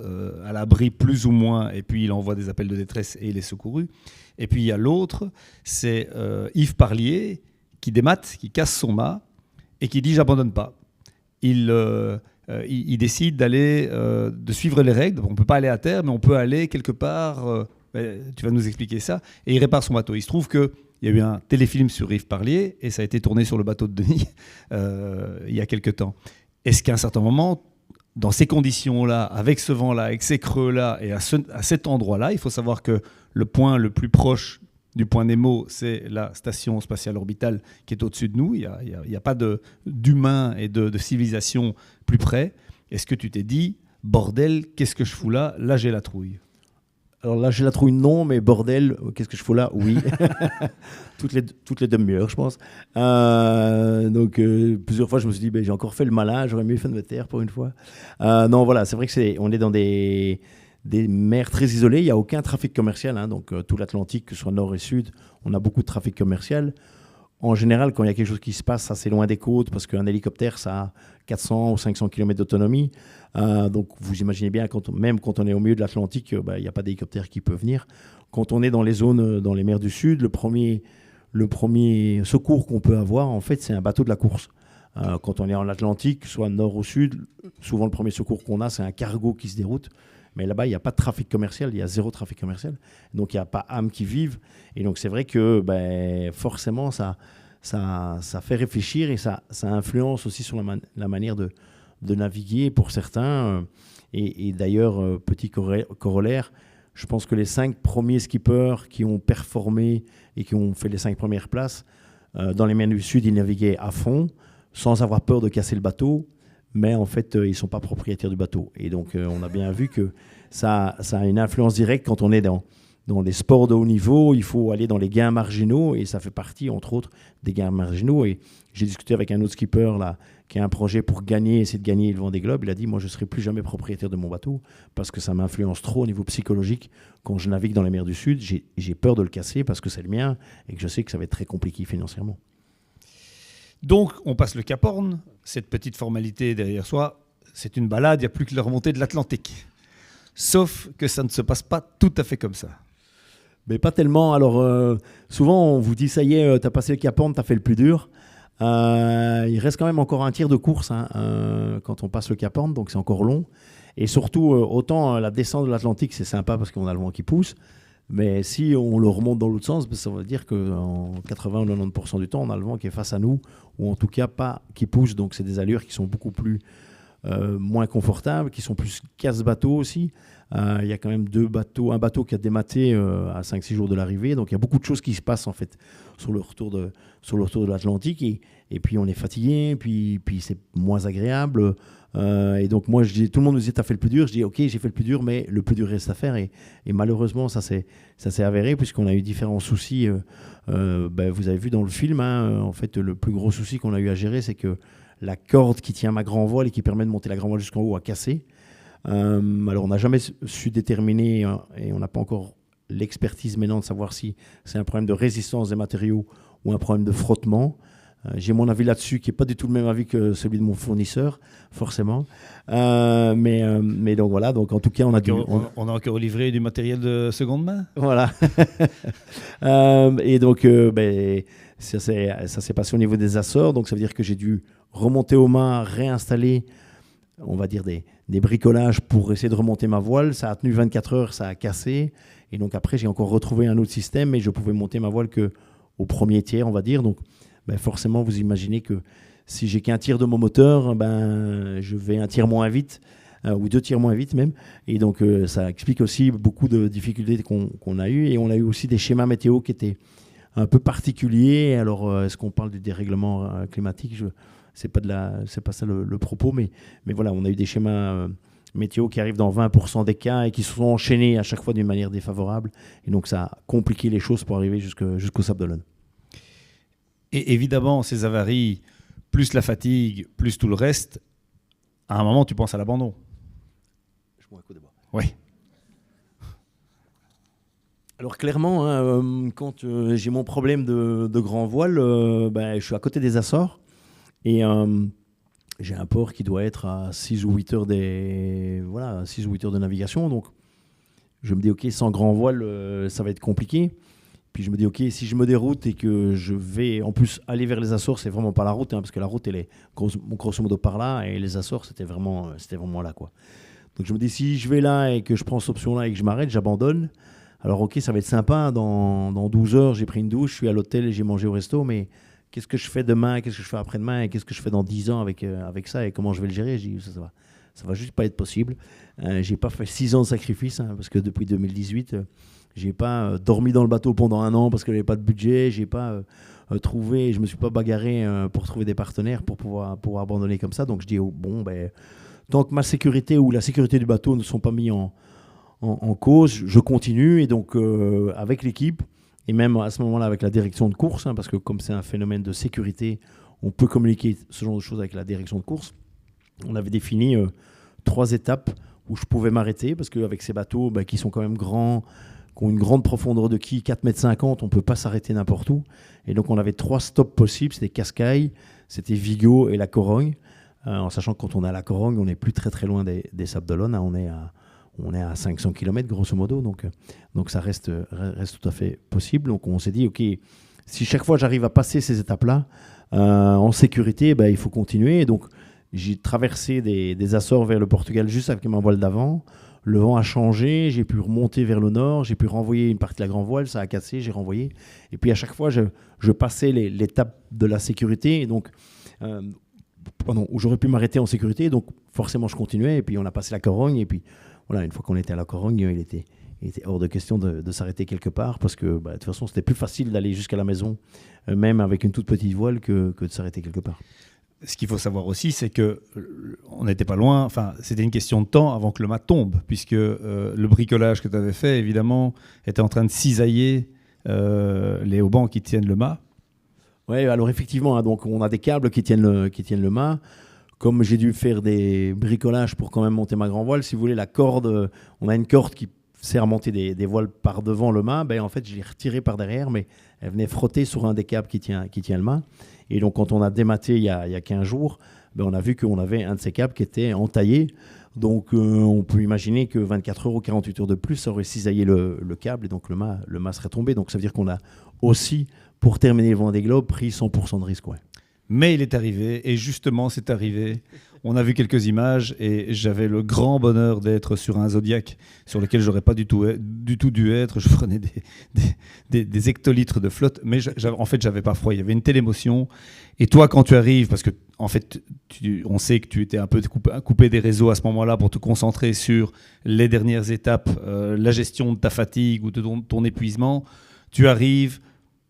à l'abri plus ou moins, et puis il envoie des appels de détresse et il est secouru. Et puis il y a l'autre, c'est Yves Parlier, qui démate, qui casse son mât et qui dit « j'abandonne pas ». Il décide de suivre les règles. On ne peut pas aller à terre, mais on peut aller quelque part, tu vas nous expliquer ça, et il répare son bateau. Il se trouve qu'il y a eu un téléfilm sur Yves Parlier et ça a été tourné sur le bateau de Denis il y a quelque temps. Est-ce qu'à un certain moment, dans ces conditions-là, avec ce vent-là, avec ces creux-là et à cet endroit-là, il faut savoir que le point le plus proche du point Nemo, c'est la station spatiale orbitale qui est au-dessus de nous. Il n'y a pas d'humain et de civilisation plus près. Est-ce que tu t'es dit, bordel, qu'est-ce que je fous là ? Là, j'ai la trouille. Alors là, j'ai la trouille, non, mais bordel, qu'est-ce que je fous là ? Oui. toutes les demi-heures, je pense. Donc, plusieurs fois, je me suis dit, j'ai encore fait le malin, j'aurais mieux fait de me taire pour une fois. Non, voilà, c'est vrai qu'on est dans des mers très isolées, il n'y a aucun trafic commercial, hein, donc tout l'Atlantique, que ce soit nord et sud, on a beaucoup de trafic commercial. En général, quand il y a quelque chose qui se passe assez loin des côtes, parce qu'un hélicoptère, ça a 400 ou 500 km d'autonomie, donc vous imaginez bien, même quand on est au milieu de l'Atlantique, il n'y a pas d'hélicoptère qui peut venir. Quand on est dans les zones, dans les mers du Sud, le premier secours qu'on peut avoir, en fait, c'est un bateau de la course. Quand on est en Atlantique, soit nord ou sud, souvent le premier secours qu'on a, c'est un cargo qui se déroute. Mais là-bas, il n'y a pas de trafic commercial, il y a zéro trafic commercial. Donc, il n'y a pas âme qui vive. Et donc, c'est vrai que forcément, ça fait réfléchir et ça influence aussi sur la manière de naviguer pour certains. Et d'ailleurs, petit corollaire, je pense que les 5 premiers skippers qui ont performé et qui ont fait les 5 premières places, dans les mers du Sud, ils naviguaient à fond, sans avoir peur de casser le bateau. Mais en fait, ils ne sont pas propriétaires du bateau. Et donc, on a bien vu que ça a une influence directe quand on est dans les sports de haut niveau, il faut aller dans les gains marginaux, et ça fait partie, entre autres, des gains marginaux. Et j'ai discuté avec un autre skipper là, qui a un projet pour essayer de gagner le Vendée Globe. Il a dit, moi, je ne serai plus jamais propriétaire de mon bateau, parce que ça m'influence trop au niveau psychologique. Quand je navigue dans la mer du Sud, j'ai peur de le casser, parce que c'est le mien, et que je sais que ça va être très compliqué financièrement. Donc, on passe le Cap Horn, cette petite formalité derrière soi, c'est une balade, il n'y a plus que la remontée de l'Atlantique. Sauf que ça ne se passe pas tout à fait comme ça. Mais pas tellement. Alors, souvent, on vous dit, ça y est, tu as passé le Cap Horn, tu as fait le plus dur. Il reste quand même encore un tiers de course quand on passe le Cap Horn, donc c'est encore long. Et surtout, autant la descente de l'Atlantique, c'est sympa parce qu'on a le vent qui pousse. Mais si on le remonte dans l'autre sens, ça veut dire qu'en 80 ou 90% du temps, on a le vent qui est face à nous, ou en tout cas pas qui pousse. Donc c'est des allures qui sont beaucoup plus moins confortables, qui sont plus casse-bateau aussi. Il y a quand même un bateau qui a dématé à 5-6 jours de l'arrivée. Donc il y a beaucoup de choses qui se passent en fait sur le retour de l'Atlantique. Et puis on est fatigué, puis c'est moins agréable. Et donc moi, tout le monde me disait, t'as fait le plus dur. Je dis, ok, j'ai fait le plus dur, mais le plus dur reste à faire. Et malheureusement, ça s'est avéré, puisqu'on a eu différents soucis. Vous avez vu dans le film, en fait, le plus gros souci qu'on a eu à gérer, c'est que la corde qui tient ma grand voile et qui permet de monter la grand voile jusqu'en haut a cassé. Alors on n'a jamais su déterminer, et on n'a pas encore l'expertise maintenant de savoir si c'est un problème de résistance des matériaux ou un problème de frottement. J'ai mon avis là-dessus qui n'est pas du tout le même avis que celui de mon fournisseur, forcément. Mais donc voilà, donc en tout cas, on a encore livré du matériel de seconde main. Voilà. Et donc, ça s'est passé au niveau des Açores. Donc ça veut dire que j'ai dû remonter au mât, réinstaller, on va dire, des bricolages pour essayer de remonter ma voile. Ça a tenu 24 heures, ça a cassé. Et donc après, j'ai encore retrouvé un autre système, mais je pouvais monter ma voile qu'au premier tiers, on va dire. Donc forcément, vous imaginez que si j'ai qu'un tiers de mon moteur, je vais un tiers moins vite, ou 2 tiers moins vite même. Et donc, ça explique aussi beaucoup de difficultés qu'on a eues. Et on a eu aussi des schémas météo qui étaient un peu particuliers. Alors, est-ce qu'on parle du dérèglement climatique ? C'est pas ça le propos, mais voilà, on a eu des schémas météo qui arrivent dans 20% des cas et qui se sont enchaînés à chaque fois d'une manière défavorable. Et donc, ça a compliqué les choses pour arriver jusqu'au Sable d'Olonne. Et évidemment, ces avaries, plus la fatigue, plus tout le reste, à un moment, tu penses à l'abandon. Je bois un coup de bois. Oui. Alors clairement, quand j'ai mon problème de grand voile, je suis à côté des Açores et j'ai un port qui doit être à 6 ou 8 heures 6 ou 8 heures de navigation. Donc je me dis, ok, sans grand voile, ça va être compliqué. Puis je me dis, ok, si je me déroute et que je vais en plus aller vers les Açores, c'est vraiment pas la route, parce que la route, elle est grosso modo par là, et les Açores, c'était vraiment là, quoi. Donc je me dis, si je vais là et que je prends cette option-là et que je m'arrête, j'abandonne. Alors ok, ça va être sympa, dans 12 heures, j'ai pris une douche, je suis à l'hôtel et j'ai mangé au resto, mais qu'est-ce que je fais demain, qu'est-ce que je fais après-demain, et qu'est-ce que je fais dans 10 ans avec ça, et comment je vais le gérer? Je dis, ça va juste pas être possible. J'ai pas fait 6 ans de sacrifice, parce que depuis 2018... j'ai pas dormi dans le bateau pendant 1 an parce que j'avais pas de budget, j'ai pas trouvé, je me suis pas bagarré pour trouver des partenaires pour pouvoir abandonner comme ça. Donc je dis, tant que ma sécurité ou la sécurité du bateau ne sont pas mis en cause, je continue. Et donc avec l'équipe, et même à ce moment-là avec la direction de course, parce que comme c'est un phénomène de sécurité, on peut communiquer ce genre de choses avec la direction de course. On avait défini 3 étapes où je pouvais m'arrêter, parce qu'avec ces bateaux qui sont quand même grands, qui ont une grande profondeur de quille, 4,50 m, on ne peut pas s'arrêter n'importe où. Et donc, on avait 3 stops possibles. C'était Cascaille, c'était Vigo et la Corogne. En sachant que quand on est à la Corogne, on n'est plus très très loin des Sables d'Olonne. On est à 500 km, grosso modo. Donc ça reste tout à fait possible. Donc, on s'est dit, OK, si chaque fois j'arrive à passer ces étapes-là, en sécurité, il faut continuer. Et donc, j'ai traversé des Açores vers le Portugal juste avec ma voile d'avant. Le vent a changé, j'ai pu remonter vers le nord, j'ai pu renvoyer une partie de la grand voile, ça a cassé, j'ai renvoyé. Et puis à chaque fois, je passais l'étape de la sécurité, et donc, où j'aurais pu m'arrêter en sécurité, donc forcément je continuais, et puis on a passé la Corogne, et puis voilà, une fois qu'on était à la Corogne, il était hors de question de s'arrêter quelque part, parce que de toute façon, c'était plus facile d'aller jusqu'à la maison, même avec une toute petite voile, que de s'arrêter quelque part. ce qu'il faut savoir aussi, c'est que on n'était pas loin. Enfin, c'était une question de temps avant que le mât tombe, puisque le bricolage que tu avais fait, évidemment, était en train de cisailler les haubans qui tiennent le mât. Oui, alors effectivement, hein, donc on a des câbles qui tiennent le mât. Comme j'ai dû faire des bricolages pour quand même monter ma grand voile, si vous voulez, la corde, on a une corde qui sert à monter des voiles par devant le mât. En fait, je l'ai retirée par derrière, mais elle venait frotter sur un des câbles qui tient le mât. Et donc, quand on a dématé il y a 15 jours, on a vu qu'on avait un de ces câbles qui était entaillé. Donc, on peut imaginer que 24 heures ou 48 heures de plus, ça aurait cisaillé le câble et donc le mât serait tombé. Donc, ça veut dire qu'on a aussi, pour terminer le Vendée Globe, pris 100% de risque. Ouais. Mais il est arrivé, et justement, c'est arrivé. On a vu quelques images, et j'avais le grand bonheur d'être sur un Zodiac sur lequel j'aurais pas du tout dû être. Je prenais des hectolitres de flotte, mais en fait, j'avais pas froid. Il y avait une telle émotion. Et toi, quand tu arrives, parce que en fait, on sait que tu étais un peu coupé des réseaux à ce moment-là pour te concentrer sur les dernières étapes, la gestion de ta fatigue ou de ton épuisement, tu arrives.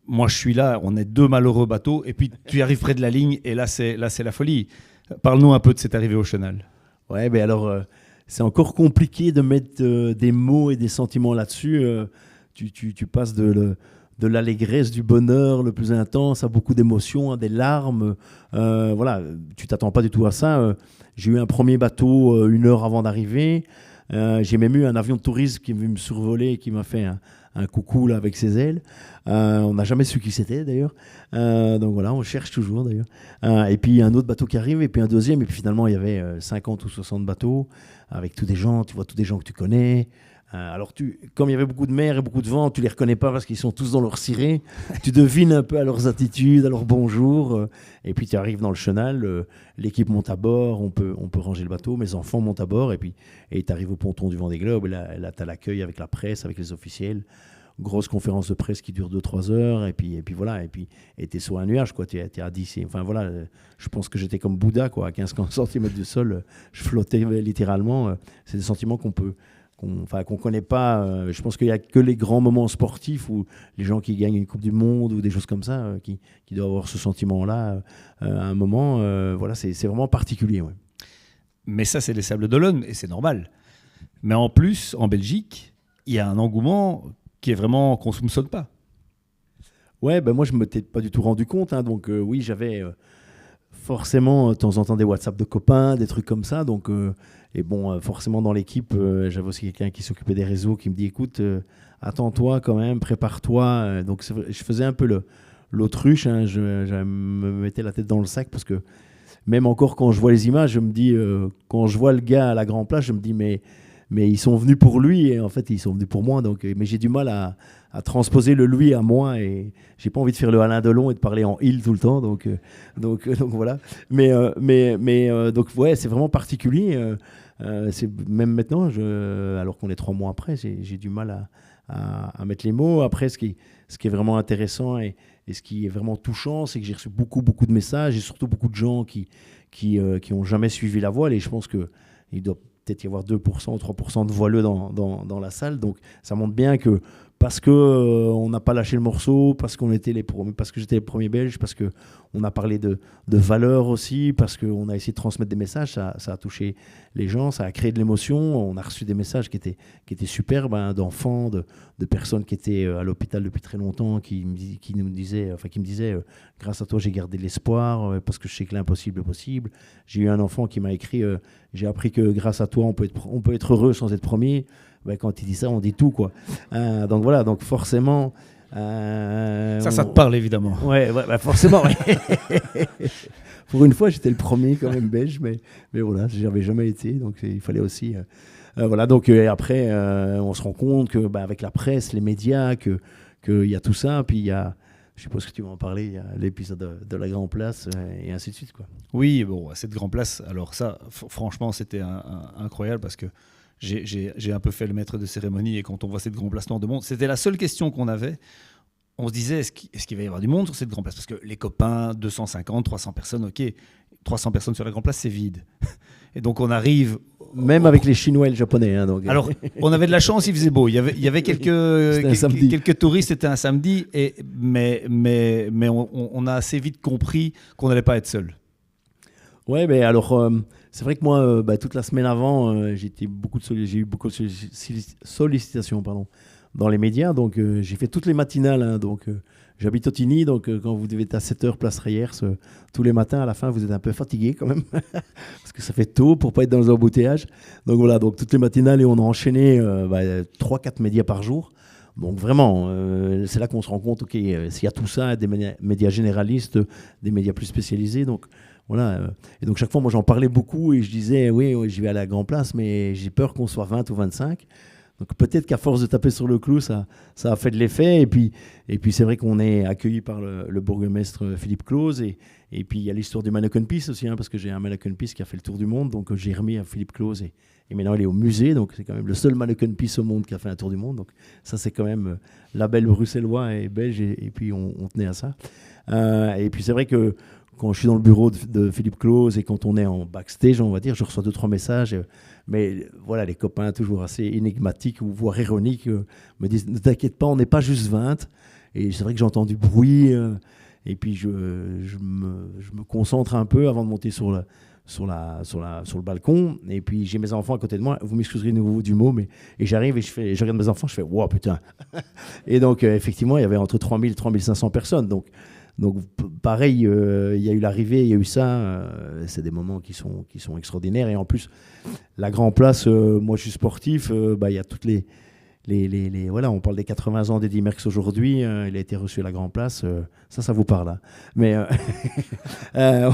Moi, je suis là, on est deux malheureux bateaux, et puis tu arrives près de la ligne, et là, c'est la folie. Parle-nous un peu de cette arrivée au chenal. Ouais, alors, c'est encore compliqué de mettre des mots et des sentiments là-dessus. Tu passes de l'allégresse, du bonheur le plus intense, à beaucoup d'émotions, à des larmes. Voilà, tu t'attends pas du tout à ça. J'ai eu un premier bateau 1 heure avant d'arriver. J'ai même eu un avion de tourisme qui est venu me survoler et qui m'a fait un coucou là, avec ses ailes. On n'a jamais su qui c'était d'ailleurs. Donc voilà, on cherche toujours d'ailleurs. Et puis un autre bateau qui arrive, et puis un deuxième. Et puis finalement, il y avait 50 ou 60 bateaux avec tous des gens. Tu vois tous des gens que tu connais. Alors, comme il y avait beaucoup de mer et beaucoup de vent, tu les reconnais pas parce qu'ils sont tous dans leur ciré. Tu devines un peu à leurs attitudes, à leur bonjour. Et puis, tu arrives dans le chenal, l'équipe monte à bord, on peut ranger le bateau, mes enfants montent à bord. Et tu arrives au ponton du Vendée Globe. Et là tu as l'accueil avec la presse, avec les officiels. Grosse conférence de presse qui dure 2-3 heures. Et puis voilà. Et tu es sur un nuage, quoi. Tu es à 10. Enfin, voilà. Je pense que j'étais comme Bouddha, quoi. À 15 cm du sol, je flottais littéralement. C'est des sentiments qu'on connaît pas. Je pense qu'il n'y a que les grands moments sportifs où les gens qui gagnent une Coupe du Monde ou des choses comme ça qui doivent avoir ce sentiment-là à un moment. Voilà, c'est vraiment particulier. Ouais. Mais ça, c'est les Sables d'Olonne, et c'est normal. Mais en plus, en Belgique, il y a un engouement qui est vraiment qu'on ne soupçonne pas. Ouais, moi, je ne m'étais pas du tout rendu compte. Hein, donc oui, j'avais forcément de temps en temps des WhatsApp de copains, des trucs comme ça. Donc... Et bon, forcément, dans l'équipe, j'avais aussi quelqu'un qui s'occupait des réseaux qui me dit, écoute, attends-toi quand même, prépare-toi. Donc, je faisais un peu l'autruche, hein, je me mettais la tête dans le sac parce que même encore quand je vois les images, je me dis, quand je vois le gars à la Grand Place, je me dis, mais ils sont venus pour lui et en fait, ils sont venus pour moi. Donc, mais j'ai du mal à transposer le lui à moi et j'ai pas envie de faire le Alain Delon et de parler en il tout le temps. Donc voilà. Mais donc, ouais, c'est vraiment particulier. C'est même maintenant, alors qu'on est 3 mois après, j'ai du mal à mettre les mots. Après, ce qui est vraiment intéressant et ce qui est vraiment touchant, c'est que j'ai reçu beaucoup de messages et surtout beaucoup de gens qui ont jamais suivi la voile. Et je pense qu'il doit peut-être y avoir 2% ou 3% de voileux dans la salle. Donc ça montre bien que parce qu'on n'a pas lâché le morceau, parce que j'étais les premiers Belges, parce qu'on a parlé de valeurs aussi, parce qu'on a essayé de transmettre des messages, ça a touché les gens, ça a créé de l'émotion. On a reçu des messages qui étaient superbes, hein, d'enfants, de personnes qui étaient à l'hôpital depuis très longtemps, qui me disaient, grâce à toi j'ai gardé l'espoir, parce que je sais que l'impossible est possible. J'ai eu un enfant qui m'a écrit, j'ai appris que grâce à toi on peut être heureux sans être premier. Quand il dit ça, on dit tout, quoi. Donc voilà, donc forcément... Ça te parle, évidemment. Ouais, forcément, ouais. Pour une fois, j'étais le premier quand même belge, mais voilà, je n'avais jamais été, donc il fallait aussi... voilà, donc après, on se rend compte que avec la presse, les médias, qu'il y a tout ça, puis il y a... Je suppose que tu vas en parler, il y a l'épisode de la Grand Place et ainsi de suite, quoi. Oui, bon, cette Grand Place, alors ça, franchement, c'était incroyable parce que j'ai un peu fait le maître de cérémonie et quand on voit cette Grand Place de monde, c'était la seule question qu'on avait. On se disait, est-ce qu'il va y avoir du monde sur cette Grand Place? Parce que les copains, 250, 300 personnes, ok, 300 personnes sur la Grand Place, c'est vide. Et donc on arrive... Même avec les Chinois et les Japonais. Hein, donc. Alors, on avait de la chance, il faisait beau. Il y avait quelques touristes, c'était un samedi, mais on a assez vite compris qu'on n'allait pas être seul. Ouais, mais alors, c'est vrai que moi, toute la semaine avant, j'ai eu beaucoup de sollicitations dans les médias. Donc, j'ai fait toutes les matinales. Hein, donc, j'habite au Tigny. Donc, quand vous devez être à 7h, place Rayers, tous les matins, à la fin, vous êtes un peu fatigué quand même. Parce que ça fait tôt pour pas être dans les embouteillages. Donc, voilà, donc toutes les matinales. Et on a enchaîné 3-4 médias par jour. Donc vraiment, c'est là qu'on se rend compte, OK, s'il y a tout ça, des médias généralistes, des médias plus spécialisés, donc voilà. Et donc chaque fois, moi j'en parlais beaucoup et je disais, oui, je vais à la Grand Place, mais j'ai peur qu'on soit 20 ou 25. Donc peut-être qu'à force de taper sur le clou, ça a fait de l'effet. Et puis c'est vrai qu'on est accueilli par le bourgmestre Philippe Claus. Et puis il y a l'histoire du Mannequin Peace aussi, hein, parce que j'ai un Mannequin Peace qui a fait le tour du monde. Donc j'ai remis à Philippe Claus et maintenant il est au musée. Donc c'est quand même le seul Mannequin Peace au monde qui a fait un tour du monde. Donc ça c'est quand même label bruxellois et belge. Et puis on tenait à ça. Et puis c'est vrai que quand je suis dans le bureau de Philippe Claus et quand on est en backstage, on va dire, je reçois 2-3 messages. Mais voilà, les copains toujours assez énigmatiques ou voire ironiques me disent « Ne t'inquiète pas, on n'est pas juste 20 ». Et c'est vrai que j'entends du bruit et puis je me concentre un peu avant de monter sur le balcon. Et puis j'ai mes enfants à côté de moi. Vous m'excuserez nouveau du mot, mais et j'arrive et je regarde mes enfants, je fais « Wow, putain !» Et donc effectivement, il y avait entre 3000 et 3500 personnes. Donc pareil, il y a eu l'arrivée, il y a eu ça. C'est des moments qui sont extraordinaires. Et en plus, la Grand Place, moi je suis sportif, il y a toutes les voilà, on parle des 80 ans d'Eddy Merckx aujourd'hui. Il a été reçu à la Grand Place. Ça vous parle. Hein. Mais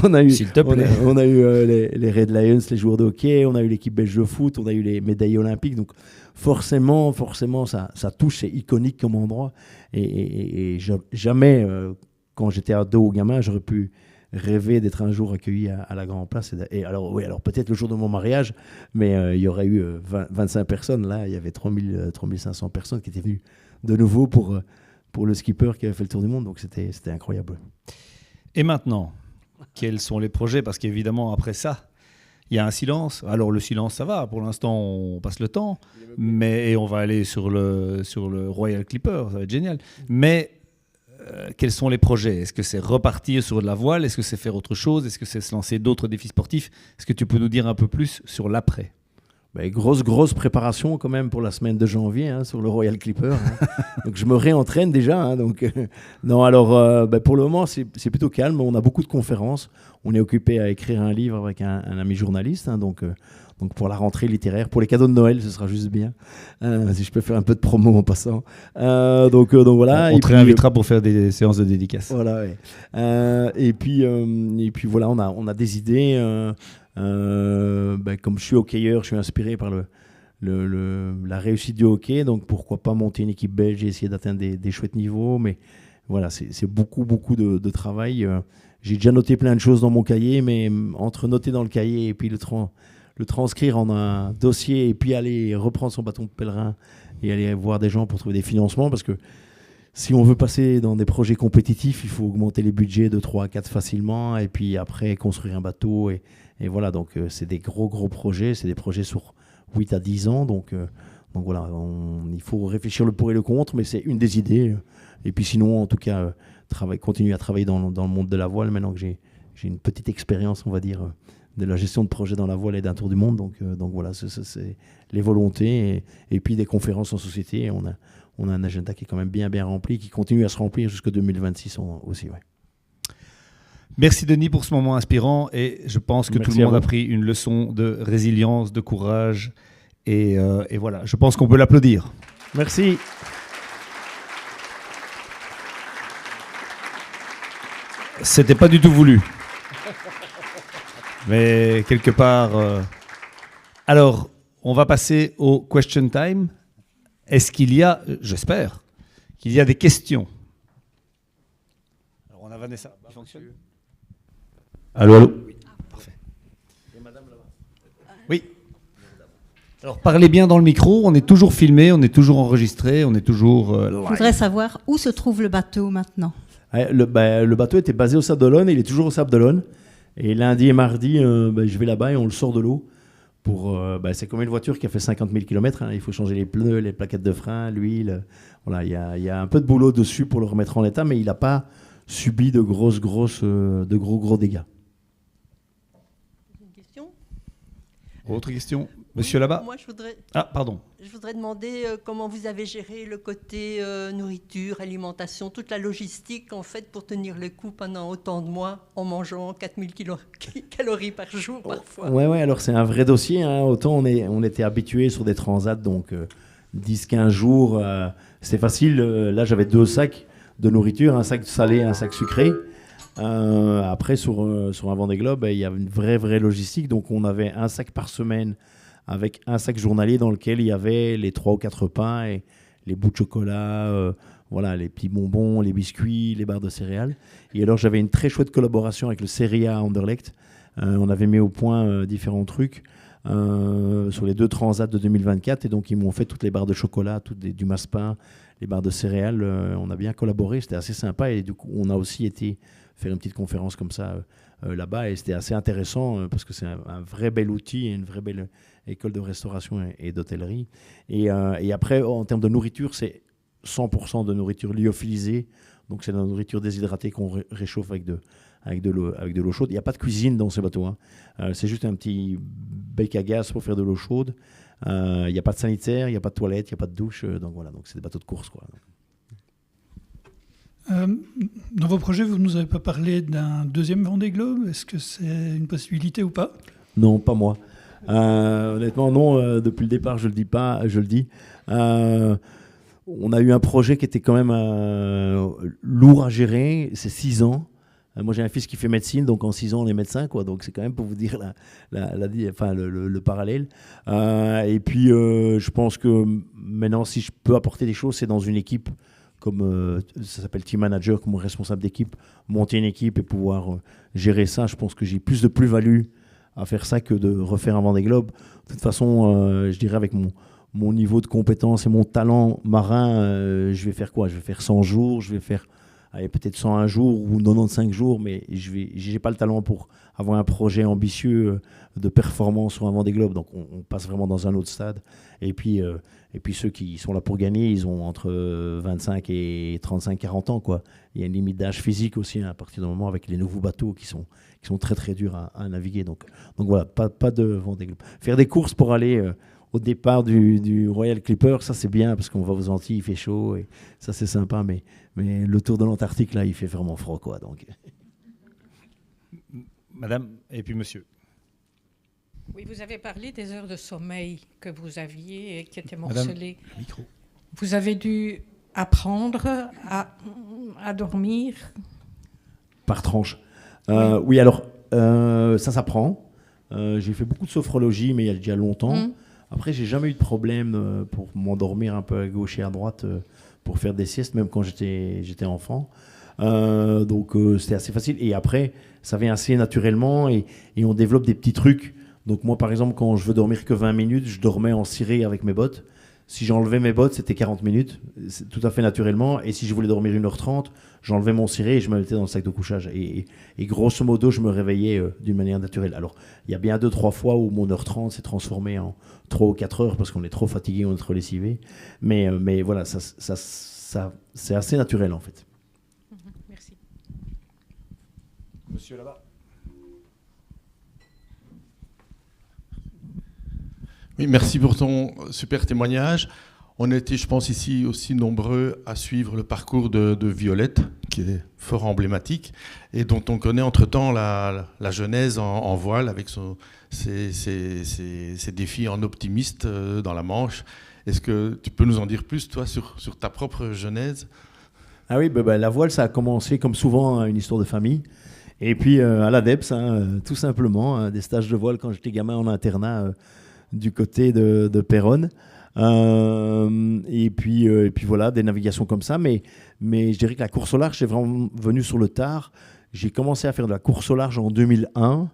on a eu, s'il te plaît. On a eu les Red Lions, les joueurs de hockey. On a eu l'équipe belge de foot. On a eu les médailles olympiques. Donc forcément, ça touche. C'est iconique comme endroit. Et jamais quand j'étais ado ou gamin, j'aurais pu rêver d'être un jour accueilli à la Grand Place. Et alors, oui, alors peut-être le jour de mon mariage, mais il y aurait eu 25 personnes. Là, il y avait 3500 personnes qui étaient venues de nouveau pour le skipper qui avait fait le tour du monde. Donc, c'était incroyable. Et maintenant, quels sont les projets? Parce qu'évidemment, après ça, il y a un silence. Alors, le silence, ça va. Pour l'instant, on passe le temps. Et on va aller sur le Royal Clipper. Ça va être génial. Mais quels sont les projets? Est-ce que c'est repartir sur de la voile? Est-ce que c'est faire autre chose? Est-ce que c'est se lancer d'autres défis sportifs? Est-ce que tu peux nous dire un peu plus sur l'après? Grosse préparation quand même pour la semaine de janvier hein, sur le Royal Clipper. Hein. Donc je me réentraîne déjà. Hein, non, alors pour le moment c'est plutôt calme. On a beaucoup de conférences. On est occupé à écrire un livre avec un ami journaliste. Hein, donc pour la rentrée littéraire, pour les cadeaux de Noël, ce sera juste bien. Si je peux faire un peu de promo en passant. Donc voilà. On te réinvitera pour faire des séances de dédicaces. Voilà. Ouais. Et puis voilà, on a des idées. Comme je suis hockeyeur, je suis inspiré par la réussite du hockey. Donc pourquoi pas monter une équipe belge et essayer d'atteindre des chouettes niveaux. Mais voilà, c'est beaucoup de travail. J'ai déjà noté plein de choses dans mon cahier, mais entre noter dans le cahier et puis le transcrire en un dossier et puis aller reprendre son bâton de pèlerin et aller voir des gens pour trouver des financements, parce que si on veut passer dans des projets compétitifs, il faut augmenter les budgets de 3 à 4 facilement et puis après construire un bateau et voilà, donc c'est des gros projets, c'est des projets sur 8 à 10 ans, donc voilà, il faut réfléchir le pour et le contre, mais c'est une des idées. Et puis sinon, en tout cas, continuer à travailler dans le monde de la voile, maintenant que j'ai une petite expérience, on va dire, de la gestion de projets dans la voile et d'un tour du monde. Donc voilà, c'est les volontés et puis des conférences en société. Et on a un agenda qui est quand même bien rempli, qui continue à se remplir jusqu'en 2026 aussi. Ouais. Merci Denis pour ce moment inspirant et je pense que tout le monde a pris une leçon de résilience, de courage et voilà, je pense qu'on peut l'applaudir. Merci. C'était pas du tout voulu. Mais quelque part... Alors, on va passer au question time. Est-ce qu'il y a, j'espère, qu'il y a des questions? Alors, on a Vanessa. Ça fonctionne? Allô? Oui. Parfait. Et madame là-bas? Oui. Alors, parlez bien dans le micro. On est toujours filmé, on est toujours enregistré, on est toujours live. Je voudrais savoir où se trouve le bateau maintenant. Le bateau était basé au Sable d'Olonne et il est toujours au Sable d'Olonne. Et lundi et mardi, je vais là-bas et on le sort de l'eau. C'est comme une voiture qui a fait 50 000 km. Hein. Il faut changer les pneus, les plaquettes de frein, l'huile. Voilà, il y a un peu de boulot dessus pour le remettre en état, mais il n'a pas subi de gros dégâts. Autre question? Monsieur là-bas? Moi, je voudrais Ah, pardon. demander comment vous avez géré le côté nourriture, alimentation, toute la logistique, en fait, pour tenir le coup pendant autant de mois en mangeant 4000 calories par jour, parfois. Ouais, alors c'est un vrai dossier. Hein. Autant on était habitué sur des transats, donc 10-15 jours, c'est facile. Là, j'avais 2 sacs de nourriture, un sac salé, un sac sucré. Après, sur un Vendée Globe, il y avait une vraie logistique. Donc, on avait un sac par semaine avec un sac journalier dans lequel il y avait les 3 ou 4 pains et les bouts de chocolat, voilà, les petits bonbons, les biscuits, les barres de céréales. Et alors, j'avais une très chouette collaboration avec le Seria Anderlecht. On avait mis au point différents trucs sur les 2 transats de 2024. Et donc, ils m'ont fait toutes les barres de chocolat, du masse-pain, les barres de céréales. On a bien collaboré, c'était assez sympa. Et du coup, on a aussi été faire une petite conférence comme ça là-bas. Et c'était assez intéressant parce que c'est un vrai bel outil et une vraie belle école de restauration et d'hôtellerie. Et après, en termes de nourriture, c'est 100% de nourriture lyophilisée. Donc, c'est de la nourriture déshydratée qu'on réchauffe avec de l'eau chaude. Il n'y a pas de cuisine dans ces bateaux. Hein. C'est juste un petit bec à gaz pour faire de l'eau chaude. Il n'y a pas de sanitaire, il n'y a pas de toilette, il n'y a pas de douche. Donc voilà, donc c'est des bateaux de course, quoi. Dans vos projets, vous ne nous avez pas parlé d'un deuxième Vendée Globe. Est-ce que c'est une possibilité ou pas? Non, pas moi. Honnêtement, non. Depuis le départ, je le dis pas. Je le dis. On a eu un projet qui était quand même lourd à gérer. C'est 6 ans. Moi, j'ai un fils qui fait médecine, donc en 6 ans, on est médecin, quoi. Donc, c'est quand même pour vous dire le parallèle. Et puis, je pense que maintenant, si je peux apporter des choses, c'est dans une équipe comme ça s'appelle team manager, comme responsable d'équipe, monter une équipe et pouvoir gérer ça. Je pense que j'ai plus de plus-value à faire ça que de refaire un Vendée Globe. De toute façon, je dirais avec mon niveau de compétence et mon talent marin, je vais faire quoi? Je vais faire 100 jours, je vais faire peut-être 101 jours ou 95 jours, mais je n'ai pas le talent pour avoir un projet ambitieux de performance sur un Vendée Globe. Donc on passe vraiment dans un autre stade. Et puis ceux qui sont là pour gagner, ils ont entre 25 et 35-40 ans, quoi. Il y a une limite d'âge physique aussi, hein, à partir du moment avec les nouveaux bateaux qui sont très très durs à naviguer. Donc voilà, pas de Vendée Globe. Faire des courses pour aller au départ du Royal Clipper, ça c'est bien parce qu'on va aux Antilles, il fait chaud et ça c'est sympa, mais le tour de l'Antarctique là, il fait vraiment froid, quoi. Donc. Madame et puis monsieur. Oui, vous avez parlé des heures de sommeil que vous aviez et qui étaient morcelées. Micro. Vous avez dû apprendre à dormir Par tranche. Oui, alors ça s'apprend. J'ai fait beaucoup de sophrologie, mais il y a déjà longtemps. Après, j'ai jamais eu de problème pour m'endormir un peu à gauche et à droite pour faire des siestes, même quand j'étais enfant. Donc, c'était assez facile. Et après, ça vient assez naturellement et on développe des petits trucs. Donc, moi, par exemple, quand je veux dormir que 20 minutes, je dormais en ciré avec mes bottes. Si j'enlevais mes bottes, c'était 40 minutes, c'est tout à fait naturellement. Et si je voulais dormir 1h30, j'enlevais mon ciré et je me mettais dans le sac de couchage. Et grosso modo, je me réveillais d'une manière naturelle. Alors, il y a bien 2-3 fois où mon heure 30 s'est transformé en 3 ou 4 heures parce qu'on est trop fatigué, on est trop lessivé. Mais voilà, ça c'est assez naturel en fait. Merci. Monsieur là-bas. Oui, merci pour ton super témoignage. On était, je pense, ici aussi nombreux à suivre le parcours de Violette, qui est fort emblématique, et dont on connaît entre-temps la genèse en voile, avec ses défis en optimiste dans la Manche. Est-ce que tu peux nous en dire plus, toi, sur ta propre genèse? Ah oui, la voile, ça a commencé, comme souvent, une histoire de famille. Et puis, à l'ADEPS, tout simplement, des stages de voile quand j'étais gamin en internat du côté de Péronne. Et puis voilà, des navigations comme ça. Mais je dirais que la course au large, c'est vraiment venu sur le tard. J'ai commencé à faire de la course au large en 2001.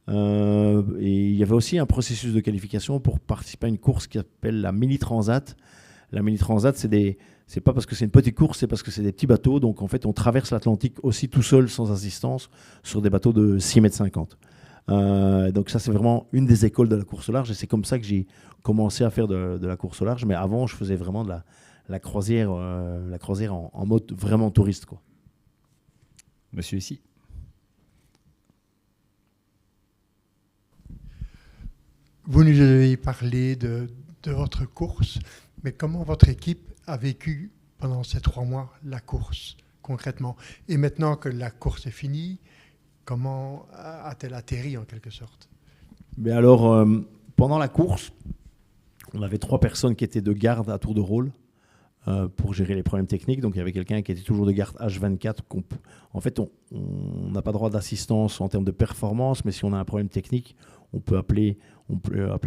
Et il y avait aussi un processus de qualification pour participer à une course qui s'appelle la Mini Transat. La Mini Transat, c'est pas parce que c'est une petite course, c'est parce que c'est des petits bateaux. Donc en fait, on traverse l'Atlantique aussi tout seul, sans assistance, sur des bateaux de 6,50 m. Donc ça, c'est vraiment une des écoles de la course au large. Et c'est comme ça que j'ai commencé à faire de la course au large. Mais avant, je faisais vraiment de la croisière en mode vraiment touriste, quoi. Monsieur ici. Vous nous avez parlé de votre course, mais comment votre équipe a vécu pendant ces 3 mois la course, concrètement? Et maintenant que la course est finie, comment a-t-elle atterri en quelque sorte? Mais alors, pendant la course, on avait 3 personnes qui étaient de garde à tour de rôle pour gérer les problèmes techniques. Donc il y avait quelqu'un qui était toujours de garde H24. En fait, on n'a pas droit d'assistance en termes de performance, mais si on a un problème technique, on peut appeler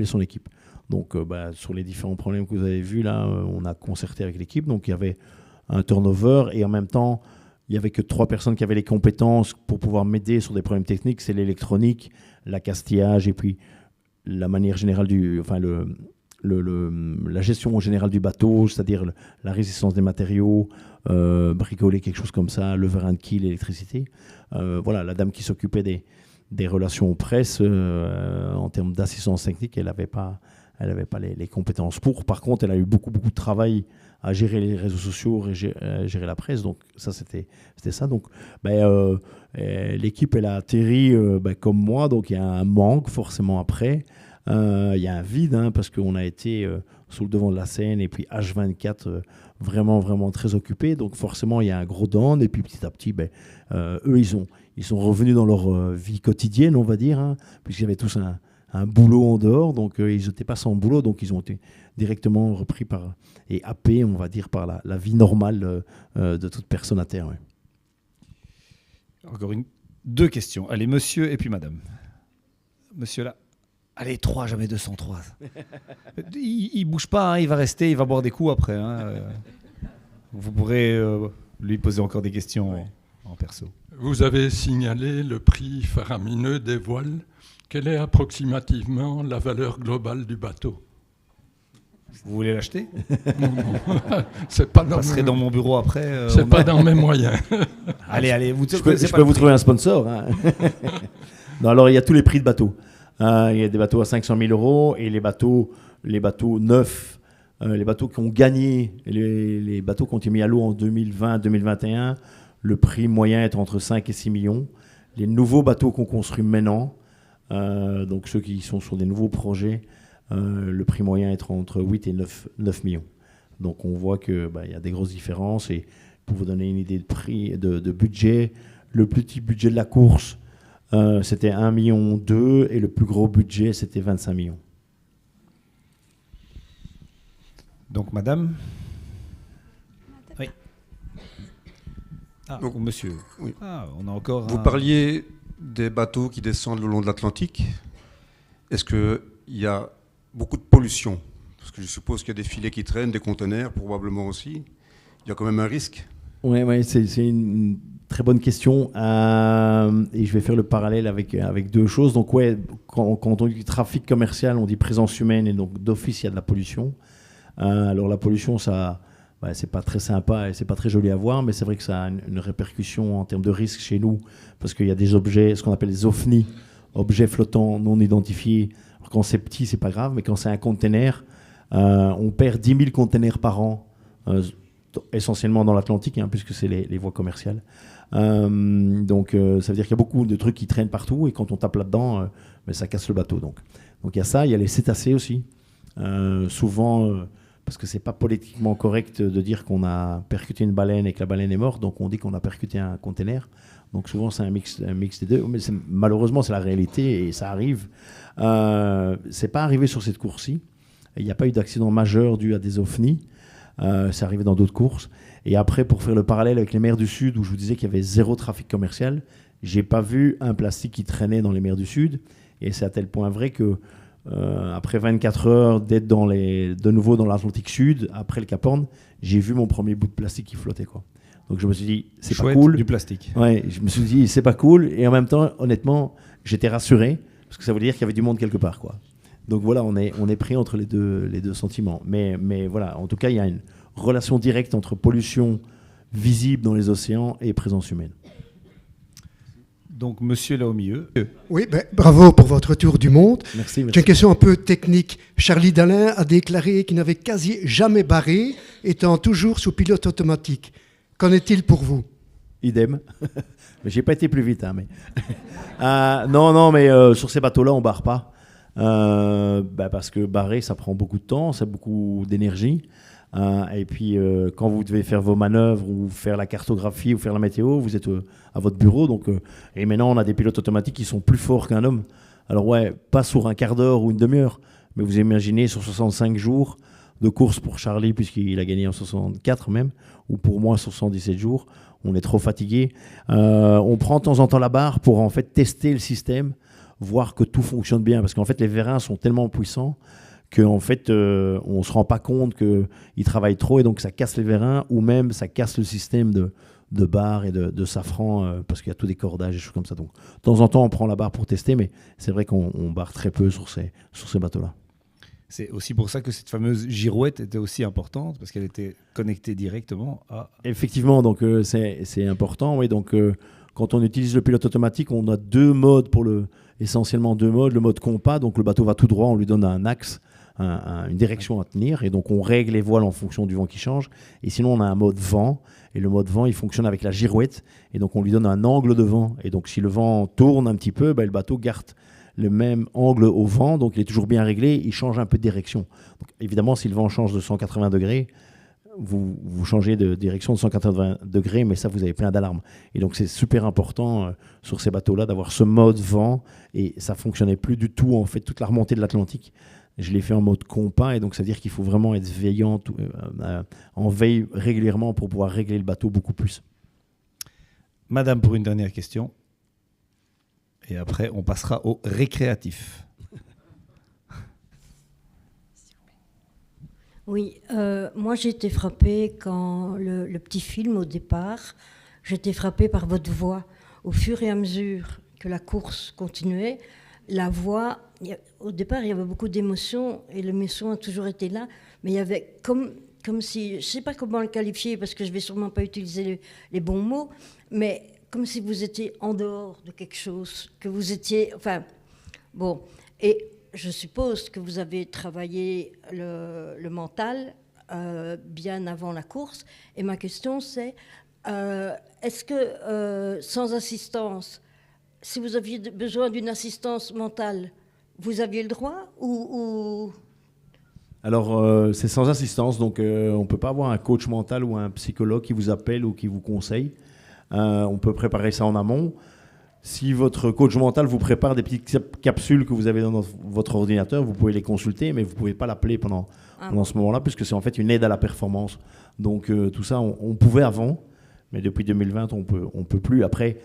son équipe. Donc sur les différents problèmes que vous avez vus là, on a concerté avec l'équipe. Donc il y avait un turnover et en même temps, il n'y avait que 3 personnes qui avaient les compétences pour pouvoir m'aider sur des problèmes techniques. C'est l'électronique, l'accastillage et puis la manière générale la gestion générale du bateau, c'est-à-dire la résistance des matériaux, bricoler quelque chose comme ça, lever un quille, l'électricité. Voilà, la dame qui s'occupait des relations presse en termes d'assistance technique, elle n'avait pas les compétences pour. Par contre, elle a eu beaucoup de travail à gérer les réseaux sociaux, gérer la presse. Donc ça, c'était ça. Donc l'équipe, elle a atterri comme moi. Donc il y a un manque forcément après. Il y a un vide parce qu'on a été sous le devant de la scène et puis H24 vraiment très occupés. Donc forcément, il y a un gros down. Et puis petit à petit, eux, ils sont revenus dans leur vie quotidienne, on va dire, puisqu'ils avaient tous un boulot en dehors. Donc ils n'étaient pas sans boulot. Donc ils ont été directement repris et happés, on va dire, par la vie normale de toute personne à terre. Ouais. Encore 2 questions. Allez, monsieur et puis madame. Monsieur là. Allez, 3, jamais 203. Il bouge pas, il va rester, il va boire des coups après. Vous pourrez lui poser encore des questions en perso. Vous avez signalé le prix faramineux des voiles. Quelle est approximativement la valeur globale du bateau? Vous voulez l'acheter? Non. C'est pas dans passerez dans mon bureau après. C'est pas dans mes moyens. Allez, je peux vous trouver un sponsor. Non, alors il y a tous les prix de bateaux. Il y a des bateaux à 500 000 euros et les bateaux neufs, les bateaux qui ont gagné, les bateaux qui ont été mis à l'eau en 2020-2021, le prix moyen est entre 5 et 6 millions. Les nouveaux bateaux qu'on construit maintenant, donc ceux qui sont sur des nouveaux projets, le prix moyen est entre 8 et 9 millions. Donc on voit qu'il y a des grosses différences. Et pour vous donner une idée de prix, de budget, le plus petit budget de la course, c'était 1,2 million et le plus gros budget, c'était 25 millions. Donc, madame. Oui. Ah, donc, monsieur. Oui. Ah, on a encore. Vous parliez des bateaux qui descendent le long de l'Atlantique. Est-ce qu'il y a beaucoup de pollution? Parce que je suppose qu'il y a des filets qui traînent, des conteneurs probablement aussi. Il y a quand même un risque. Oui, c'est une très bonne question. Et je vais faire le parallèle avec 2 choses. Donc, quand on dit trafic commercial, on dit présence humaine et donc d'office, il y a de la pollution. Alors, la pollution, ça, c'est pas très sympa et c'est pas très joli à voir, mais c'est vrai que ça a une répercussion en termes de risque chez nous parce qu'il y a des objets, ce qu'on appelle les OVNI, objets flottants non identifiés. Alors, quand c'est petit, c'est pas grave, mais quand c'est un container, on perd 10 000 containers par an. Essentiellement dans l'Atlantique, puisque c'est les voies commerciales. Donc ça veut dire qu'il y a beaucoup de trucs qui traînent partout et quand on tape là-dedans, ça casse le bateau. Donc il y a ça, il y a les cétacés aussi. Souvent, parce que c'est pas politiquement correct de dire qu'on a percuté une baleine et que la baleine est morte, donc on dit qu'on a percuté un container. Donc souvent c'est un mix des deux, mais malheureusement c'est la réalité et ça arrive. C'est pas arrivé sur cette course-ci. Il n'y a pas eu d'accident majeur dû à des OVNI. C'est arrivé dans d'autres courses. Et après, pour faire le parallèle avec les mers du Sud, où je vous disais qu'il y avait 0 trafic commercial, j'ai pas vu un plastique qui traînait dans les mers du Sud. Et c'est à tel point vrai que après 24 heures d'être de nouveau dans l'Atlantique Sud, après le Cap Horn, j'ai vu mon premier bout de plastique qui flottait, quoi. Donc je me suis dit, c'est pas cool. Du plastique. Ouais, je me suis dit, c'est pas cool. Et en même temps, honnêtement, j'étais rassuré parce que ça voulait dire qu'il y avait du monde quelque part, quoi. Donc voilà, on est pris entre les deux sentiments. Mais voilà, en tout cas, il y a une relation directe entre pollution visible dans les océans et présence humaine. Donc, monsieur là au milieu. Oui, bravo pour votre tour du monde. Merci. J'ai une question un peu technique. Charlie Dalin a déclaré qu'il n'avait quasi jamais barré, étant toujours sous pilote automatique. Qu'en est-il pour vous? Idem. Mais j'ai pas été plus vite. Mais non, mais sur ces bateaux-là, on barre pas. Parce que barrer, ça prend beaucoup de temps, c'est beaucoup d'énergie. Et puis, quand vous devez faire vos manœuvres ou faire la cartographie ou faire la météo, vous êtes à votre bureau. Et maintenant, on a des pilotes automatiques qui sont plus forts qu'un homme. Alors ouais, pas sur un quart d'heure ou une demi-heure, mais vous imaginez sur 65 jours de course pour Charlie, puisqu'il a gagné en 64 même, ou pour moi sur 117 jours, on est trop fatigué. On prend de temps en temps la barre pour en fait tester le système, voir que tout fonctionne bien, parce qu'en fait les vérins sont tellement puissants qu'en fait on ne se rend pas compte qu'ils travaillent trop et donc ça casse les vérins, ou même ça casse le système de barre et de safran, parce qu'il y a tout des cordages et des choses comme ça. Donc de temps en temps on prend la barre pour tester, mais c'est vrai qu'on barre très peu sur ces bateaux-là. C'est aussi pour ça que cette fameuse girouette était aussi importante, parce qu'elle était connectée directement à... Effectivement, donc c'est important. Oui, donc quand on utilise le pilote automatique, on a essentiellement deux modes. Le mode compas, donc le bateau va tout droit, on lui donne un axe, une direction à tenir, et donc on règle les voiles en fonction du vent qui change. Et sinon, on a un mode vent, et le mode vent, il fonctionne avec la girouette, et donc on lui donne un angle de vent. Et donc si le vent tourne un petit peu, le bateau garde le même angle au vent, donc il est toujours bien réglé, il change un peu de direction. Donc, évidemment, si le vent change de 180 degrés, vous changez de direction de 180 degrés, mais ça, vous avez plein d'alarmes. Et donc, c'est super important sur ces bateaux-là d'avoir ce mode vent, et ça ne fonctionnait plus du tout, en fait, toute la remontée de l'Atlantique. Je l'ai fait en mode compas, et donc ça veut dire qu'il faut vraiment être veillant, en veille régulièrement pour pouvoir régler le bateau beaucoup plus. Madame, pour une dernière question. Et après, on passera au récréatif. Oui, moi j'ai été frappée quand le petit film au départ, j'ai été frappée par votre voix. Au fur et à mesure que la course continuait, la voix, au départ il y avait beaucoup d'émotions et l'émotion a toujours été là, mais il y avait comme si, je ne sais pas comment le qualifier parce que je ne vais sûrement pas utiliser les bons mots, mais comme si vous étiez en dehors de quelque chose, que vous étiez... Enfin, bon. Et je suppose que vous avez travaillé le mental bien avant la course. Et ma question, c'est, est-ce que sans assistance, si vous aviez besoin d'une assistance mentale, vous aviez le droit ou... Alors, c'est sans assistance, donc on ne peut pas avoir un coach mental ou un psychologue qui vous appelle ou qui vous conseille. On peut préparer ça en amont. Si votre coach mental vous prépare des petites capsules que vous avez dans votre ordinateur, vous pouvez les consulter, mais vous ne pouvez pas l'appeler pendant ce moment-là, puisque c'est en fait une aide à la performance. Donc tout ça, on pouvait avant, mais depuis 2020, on peut plus. Après,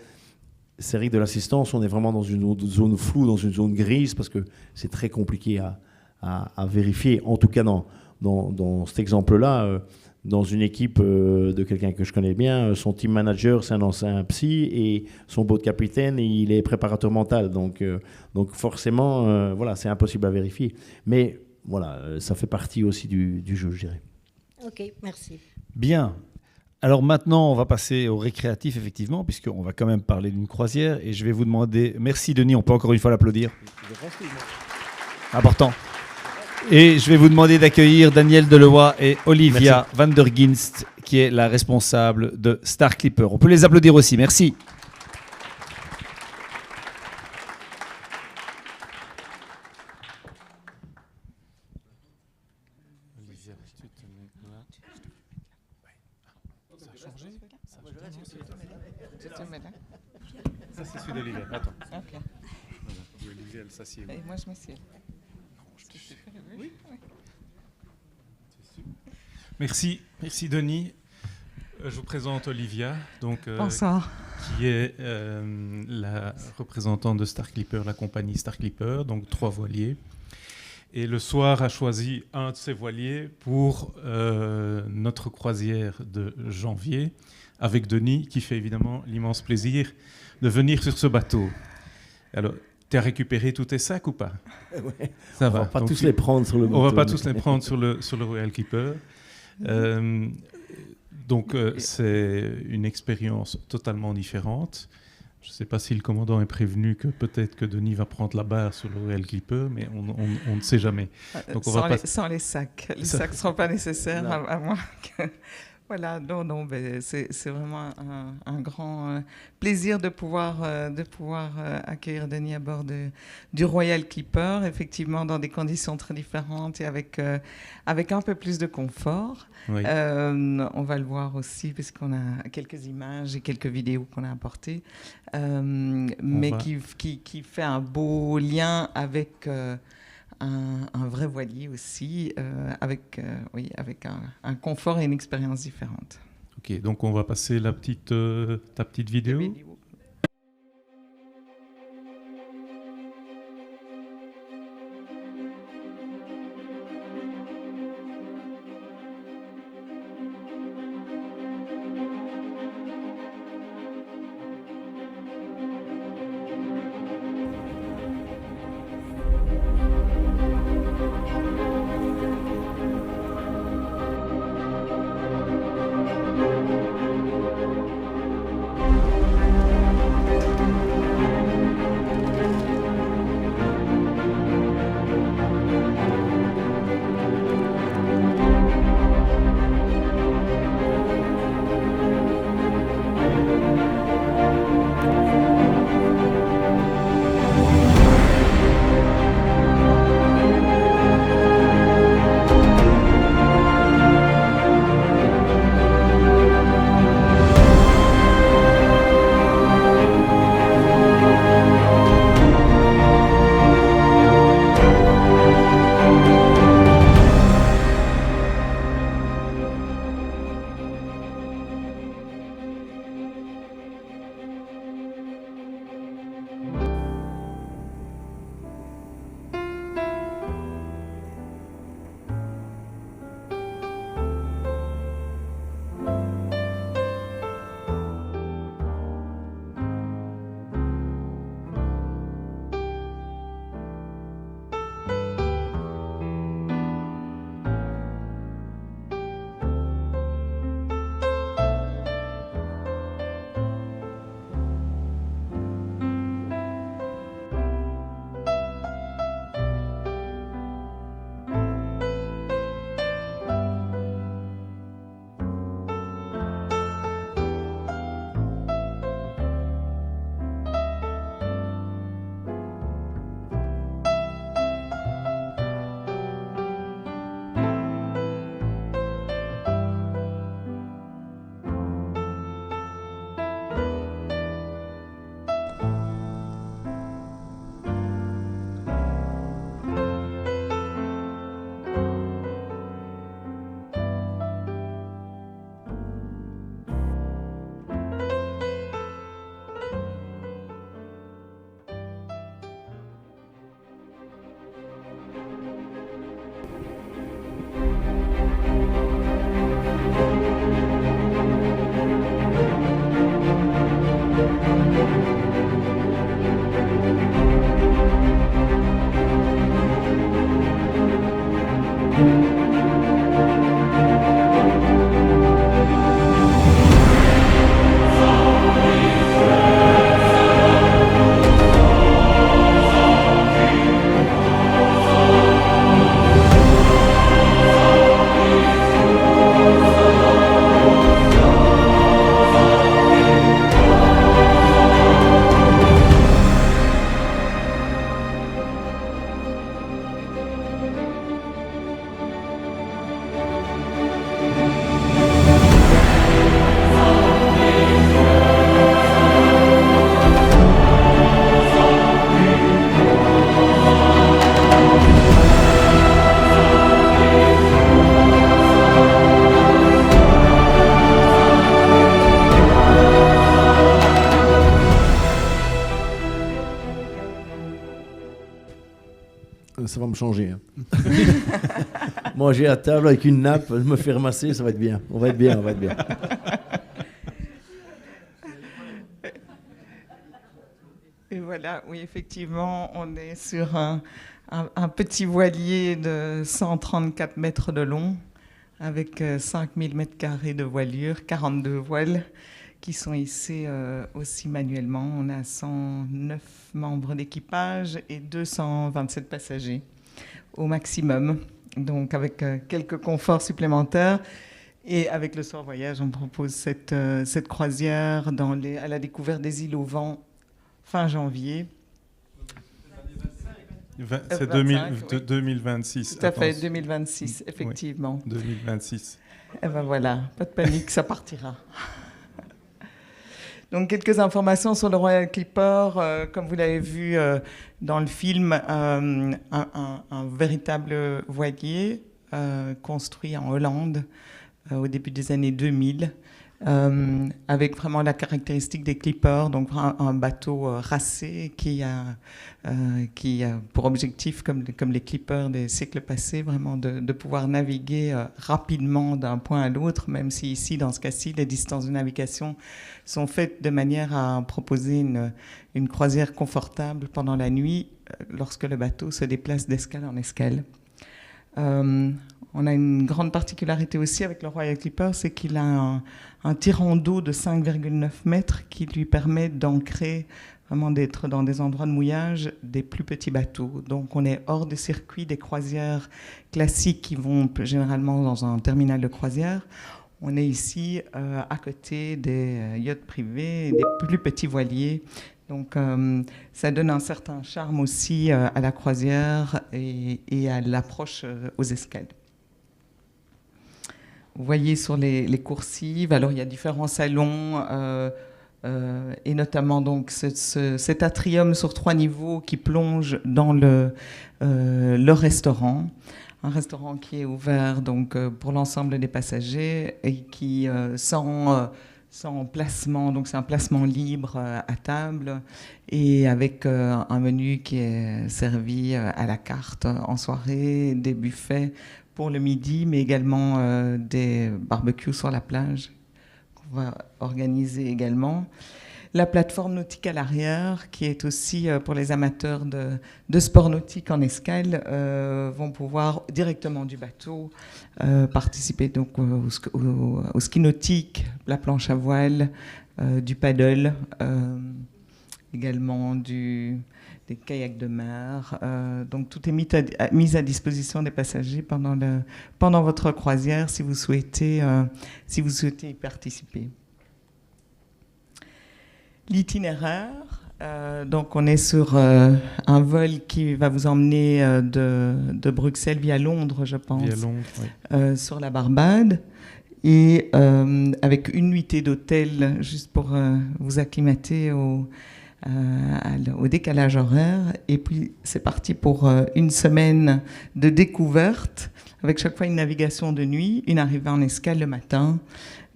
c'est vrai que de l'assistance, on est vraiment dans une zone floue, dans une zone grise, parce que c'est très compliqué à vérifier. En tout cas, dans cet exemple-là, dans une équipe de quelqu'un que je connais bien, son team manager, c'est un ancien psy, et son boat capitaine, il est préparateur mental. Donc forcément, voilà, c'est impossible à vérifier. Mais voilà, ça fait partie aussi du jeu, je dirais. Ok, merci. Bien. Alors maintenant, on va passer au récréatif, effectivement, puisqu'on va quand même parler d'une croisière. Et je vais vous demander... Merci, Denis, on peut encore une fois l'applaudir. Important. Et je vais vous demander d'accueillir Daniel Delevoye et Olivia Van der Ginst, qui est la responsable de Star Clipper. On peut les applaudir aussi. Merci. Ça, c'est celui d'Olivia. Attends. Ok. Olivia, elle s'assied. Et moi, je m'assieds. Oui. Merci Denis. Je vous présente Olivia, donc, qui est la représentante de Star Clipper, la compagnie Star Clipper, donc 3 voiliers. Et le soir a choisi un de ces voiliers pour notre croisière de janvier, avec Denis, qui fait évidemment l'immense plaisir de venir sur ce bateau. Alors, tu as récupéré tous tes sacs ou pas? Ouais. Ça va. On va pas tous les prendre sur le bateau. On va pas tous les prendre sur le Royal Clipper. Donc c'est une expérience totalement différente. Je ne sais pas si le commandant est prévenu que peut-être que Denis va prendre la barre sur le Royal Clipper, mais on ne sait jamais. Donc sans les sacs. Les sacs ne seront pas nécessaires à moins que... Voilà, non, c'est vraiment un grand plaisir de pouvoir accueillir Denis à bord du Royal Clipper, effectivement dans des conditions très différentes et avec un peu plus de confort. Oui. On va le voir aussi parce qu'on a quelques images et quelques vidéos qu'on a apportées, mais qui fait un beau lien avec un vrai voilier aussi, avec un confort et une expérience différente. Ok, donc on va passer ta petite vidéo. Ça va me changer. Manger à table avec une nappe, me faire masser, ça va être bien. On va être bien. Et voilà, oui, effectivement, on est sur un petit voilier de 134 mètres de long, avec 5000 mètres carrés de voilure, 42 voiles qui sont hissés aussi manuellement. On a 109 membres d'équipage et 227 passagers au maximum, donc avec quelques conforts supplémentaires. Et avec le Soir Voyage, on propose cette croisière à la découverte des îles au vent fin janvier. C'est 2026. Tout à fait, 2026, effectivement. Oui, 2026. Et ben voilà, pas de panique, ça partira. Donc quelques informations sur le Royal Clipper. Comme vous l'avez vu dans le film, un véritable voilier construit en Hollande au début des années 2000, avec vraiment la caractéristique des clippers, donc un bateau racé qui a pour objectif, comme les clippers des siècles passés, vraiment de pouvoir naviguer rapidement d'un point à l'autre, même si ici, dans ce cas-ci, les distances de navigation sont faites de manière à proposer une croisière confortable pendant la nuit lorsque le bateau se déplace d'escale en escale. On a une grande particularité aussi avec le Royal Clipper, c'est qu'il a un tirant d'eau de 5,9 mètres qui lui permet d'ancrer, vraiment d'être dans des endroits de mouillage des plus petits bateaux. Donc on est hors des circuits des croisières classiques qui vont généralement dans un terminal de croisière. On est ici à côté des yachts privés et des plus petits voiliers. Donc ça donne un certain charme aussi à la croisière et à l'approche aux escales. Vous voyez sur les coursives, alors il y a différents salons et notamment donc cet atrium sur 3 niveaux qui plonge dans le restaurant. Un restaurant qui est ouvert donc pour l'ensemble des passagers et qui sans placement, donc c'est un placement libre à table et avec un menu qui est servi à la carte en soirée, des buffets pour le midi, mais également des barbecues sur la plage qu'on va organiser également. La plateforme nautique à l'arrière, qui est aussi pour les amateurs de sport nautique en escale, vont pouvoir directement du bateau participer donc au ski nautique, la planche à voile, du paddle, également des kayaks de mer. Donc tout est mis à disposition des passagers pendant votre croisière si vous souhaitez y participer. L'itinéraire, donc on est sur un vol qui va vous emmener de Bruxelles via Londres, je pense, via Londres, oui. Sur la Barbade, et avec une nuitée d'hôtel juste pour vous acclimater au décalage horaire. Et puis c'est parti pour une semaine de découverte, avec chaque fois une navigation de nuit, une arrivée en escale le matin.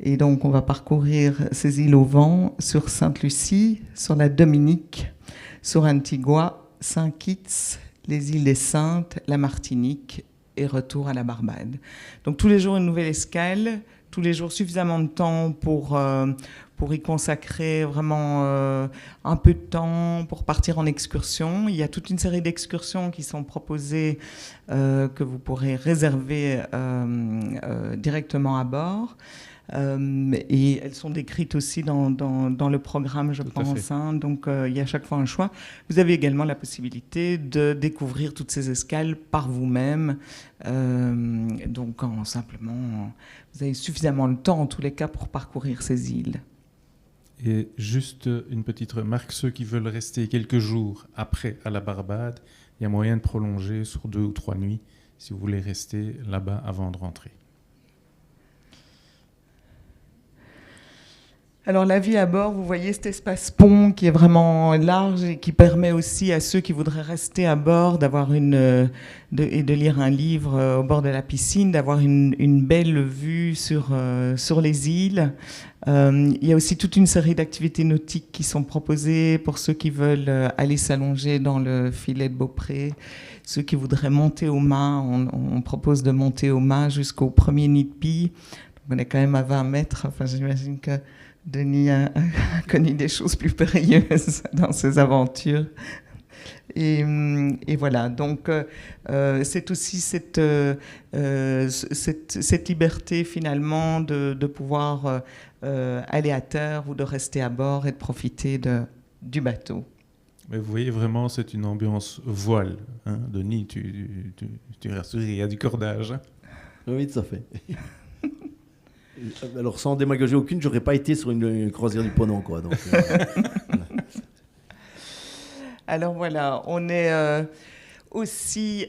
Et donc, on va parcourir ces îles au vent sur Sainte-Lucie, sur la Dominique, sur Antigua, Saint-Kitts, les îles des Saintes, la Martinique et retour à la Barbade. Donc, tous les jours, une nouvelle escale, tous les jours suffisamment de temps pour y consacrer vraiment un peu de temps pour partir en excursion. Il y a toute une série d'excursions qui sont proposées que vous pourrez réserver directement à bord. Et elles sont décrites aussi dans le programme, je pense. Donc, il y a à chaque fois un choix. Vous avez également la possibilité de découvrir toutes ces escales par vous-même. Donc, simplement, vous avez suffisamment de temps, en tous les cas, pour parcourir ces îles. Et juste une petite remarque, ceux qui veulent rester quelques jours après à la Barbade, il y a moyen de prolonger sur 2 ou 3 nuits si vous voulez rester là-bas avant de rentrer. Alors la vie à bord, vous voyez cet espace pont qui est vraiment large et qui permet aussi à ceux qui voudraient rester à bord d'avoir et de lire un livre au bord de la piscine, d'avoir une belle vue sur les îles. Il y a aussi toute une série d'activités nautiques qui sont proposées pour ceux qui veulent aller s'allonger dans le filet de Beaupré. Ceux qui voudraient monter au mât, on propose de monter au mât jusqu'au premier nid de pie. On est quand même à 20 mètres. Enfin, j'imagine que Denis a connu des choses plus périlleuses dans ses aventures. Et voilà, donc c'est aussi cette liberté finalement de pouvoir aller à terre ou de rester à bord et de profiter du bateau. Mais vous voyez vraiment, c'est une ambiance voile. Hein? Denis, tu rassures, il y a du cordage. Hein? Oui, tout à fait. Alors, sans démagogie aucune, j'aurais pas été sur une croisière du Ponant, quoi. Donc, voilà. Alors voilà, on est aussi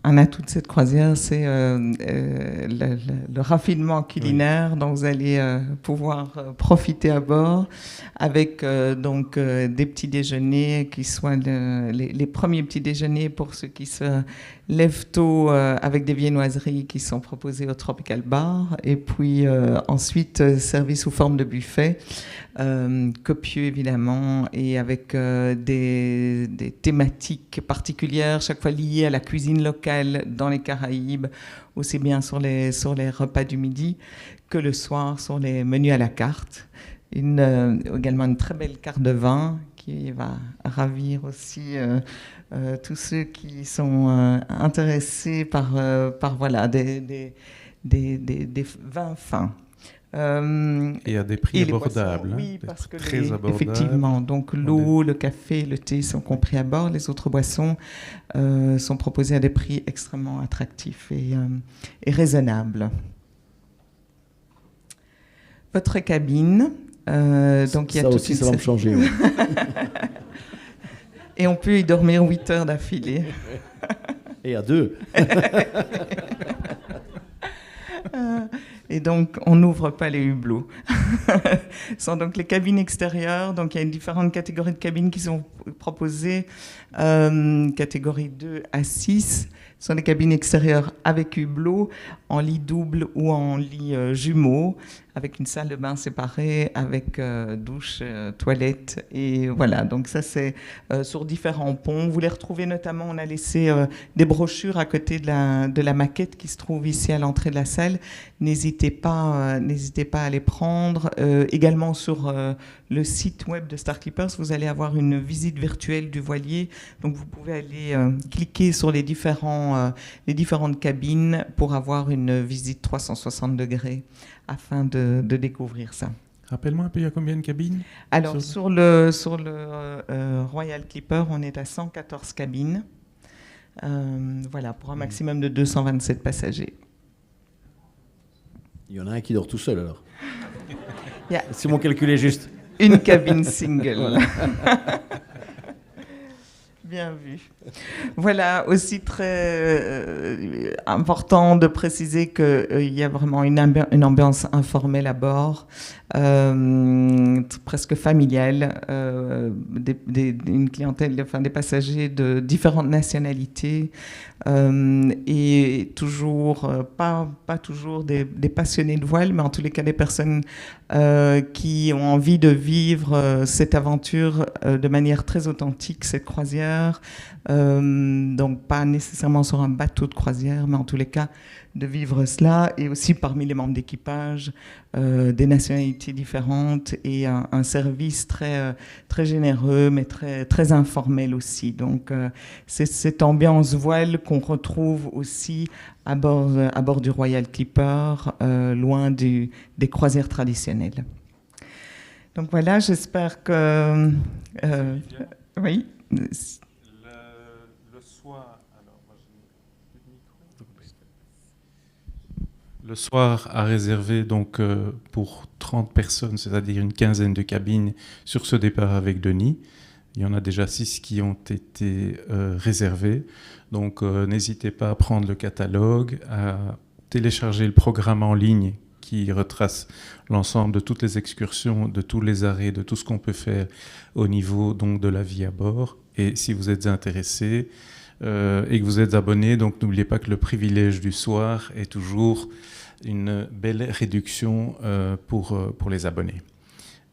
un atout de cette croisière, c'est le raffinement culinaire dont vous allez pouvoir profiter à bord avec donc des petits déjeuners qui soient les premiers petits déjeuners pour ceux qui se lèvent tôt avec des viennoiseries qui sont proposées au Tropical Bar et puis ensuite servis sous forme de buffet. Copieux évidemment et avec des thématiques particulières chaque fois liées à la cuisine locale dans les Caraïbes, aussi bien sur les repas du midi que le soir sur les menus à la carte. Également une très belle carte de vin qui va ravir aussi tous ceux qui sont intéressés par voilà, des vins fins. Et à des prix abordables. Boissons, oui, parce que très abordables. Effectivement, donc l'eau, le café, le thé sont compris à bord. Les autres boissons sont proposées à des prix extrêmement attractifs et raisonnables. Votre cabine, donc il y a ça toute aussi, une ça va me changer. Ouais. Et on peut y dormir 8 heures d'affilée. Et à 2. Et donc, on n'ouvre pas les hublots. Ce sont donc les cabines extérieures. Donc, il y a différentes catégories de cabines qui sont proposées. Catégorie 2 à 6. Ce sont des cabines extérieures avec hublot, en lit double ou en lit jumeau, avec une salle de bain séparée, avec douche, toilette. Et voilà, donc ça c'est sur différents ponts. Vous les retrouvez notamment, on a laissé des brochures à côté de la maquette qui se trouve ici à l'entrée de la salle. N'hésitez pas à les prendre. Également sur le site web de Star Clippers, vous allez avoir une visite virtuelle du voilier. Donc vous pouvez aller cliquer sur les différentes cabines pour avoir une visite 360 degrés afin de découvrir ça. Rappelle-moi un peu, il y a combien de cabines? Alors sur le Royal Clipper, on est à 114 cabines. Voilà, pour un maximum de 227 passagers. Il y en a un qui dort tout seul alors. Si mon calcul est juste. Une cabine single. Voilà. Bien vu. Voilà, aussi très important de préciser qu'il y a vraiment une ambiance informelle à bord, presque familiale, une clientèle, enfin des passagers de différentes nationalités et toujours, pas toujours des passionnés de voile, mais en tous les cas des personnes qui ont envie de vivre cette aventure de manière très authentique, cette croisière. Donc pas nécessairement sur un bateau de croisière, mais en tous les cas de vivre cela, et aussi parmi les membres d'équipage, des nationalités différentes et un service très, très généreux, mais très, très informel aussi. Donc c'est cette ambiance voile qu'on retrouve aussi à bord du Royal Clipper, loin des croisières traditionnelles. Donc voilà, j'espère que... oui. Le soir a réservé donc pour 30 personnes, c'est-à-dire une quinzaine de cabines sur ce départ avec Denis. Il y en a déjà 6 qui ont été réservées. Donc n'hésitez pas à prendre le catalogue, à télécharger le programme en ligne qui retrace l'ensemble de toutes les excursions, de tous les arrêts, de tout ce qu'on peut faire au niveau donc, de la vie à bord. Et si vous êtes intéressé et que vous êtes abonné, donc n'oubliez pas que le privilège du soir est toujours une belle réduction pour les abonnés.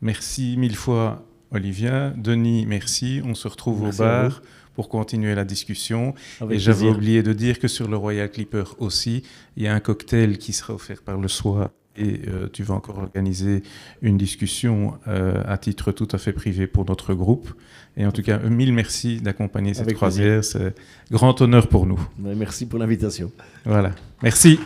Merci 1000 fois Olivia. Denis, merci. On se retrouve merci au bar pour continuer la discussion. Avec et j'avais plaisir. oublié de dire que sur le Royal Clipper aussi, il y a un cocktail qui sera offert par le soir. Et tu vas encore organiser une discussion à titre tout à fait privé pour notre groupe. Et en tout cas, 1000 merci d'accompagner cette croisière. C'est grand honneur pour nous. Merci pour l'invitation. Voilà. Merci.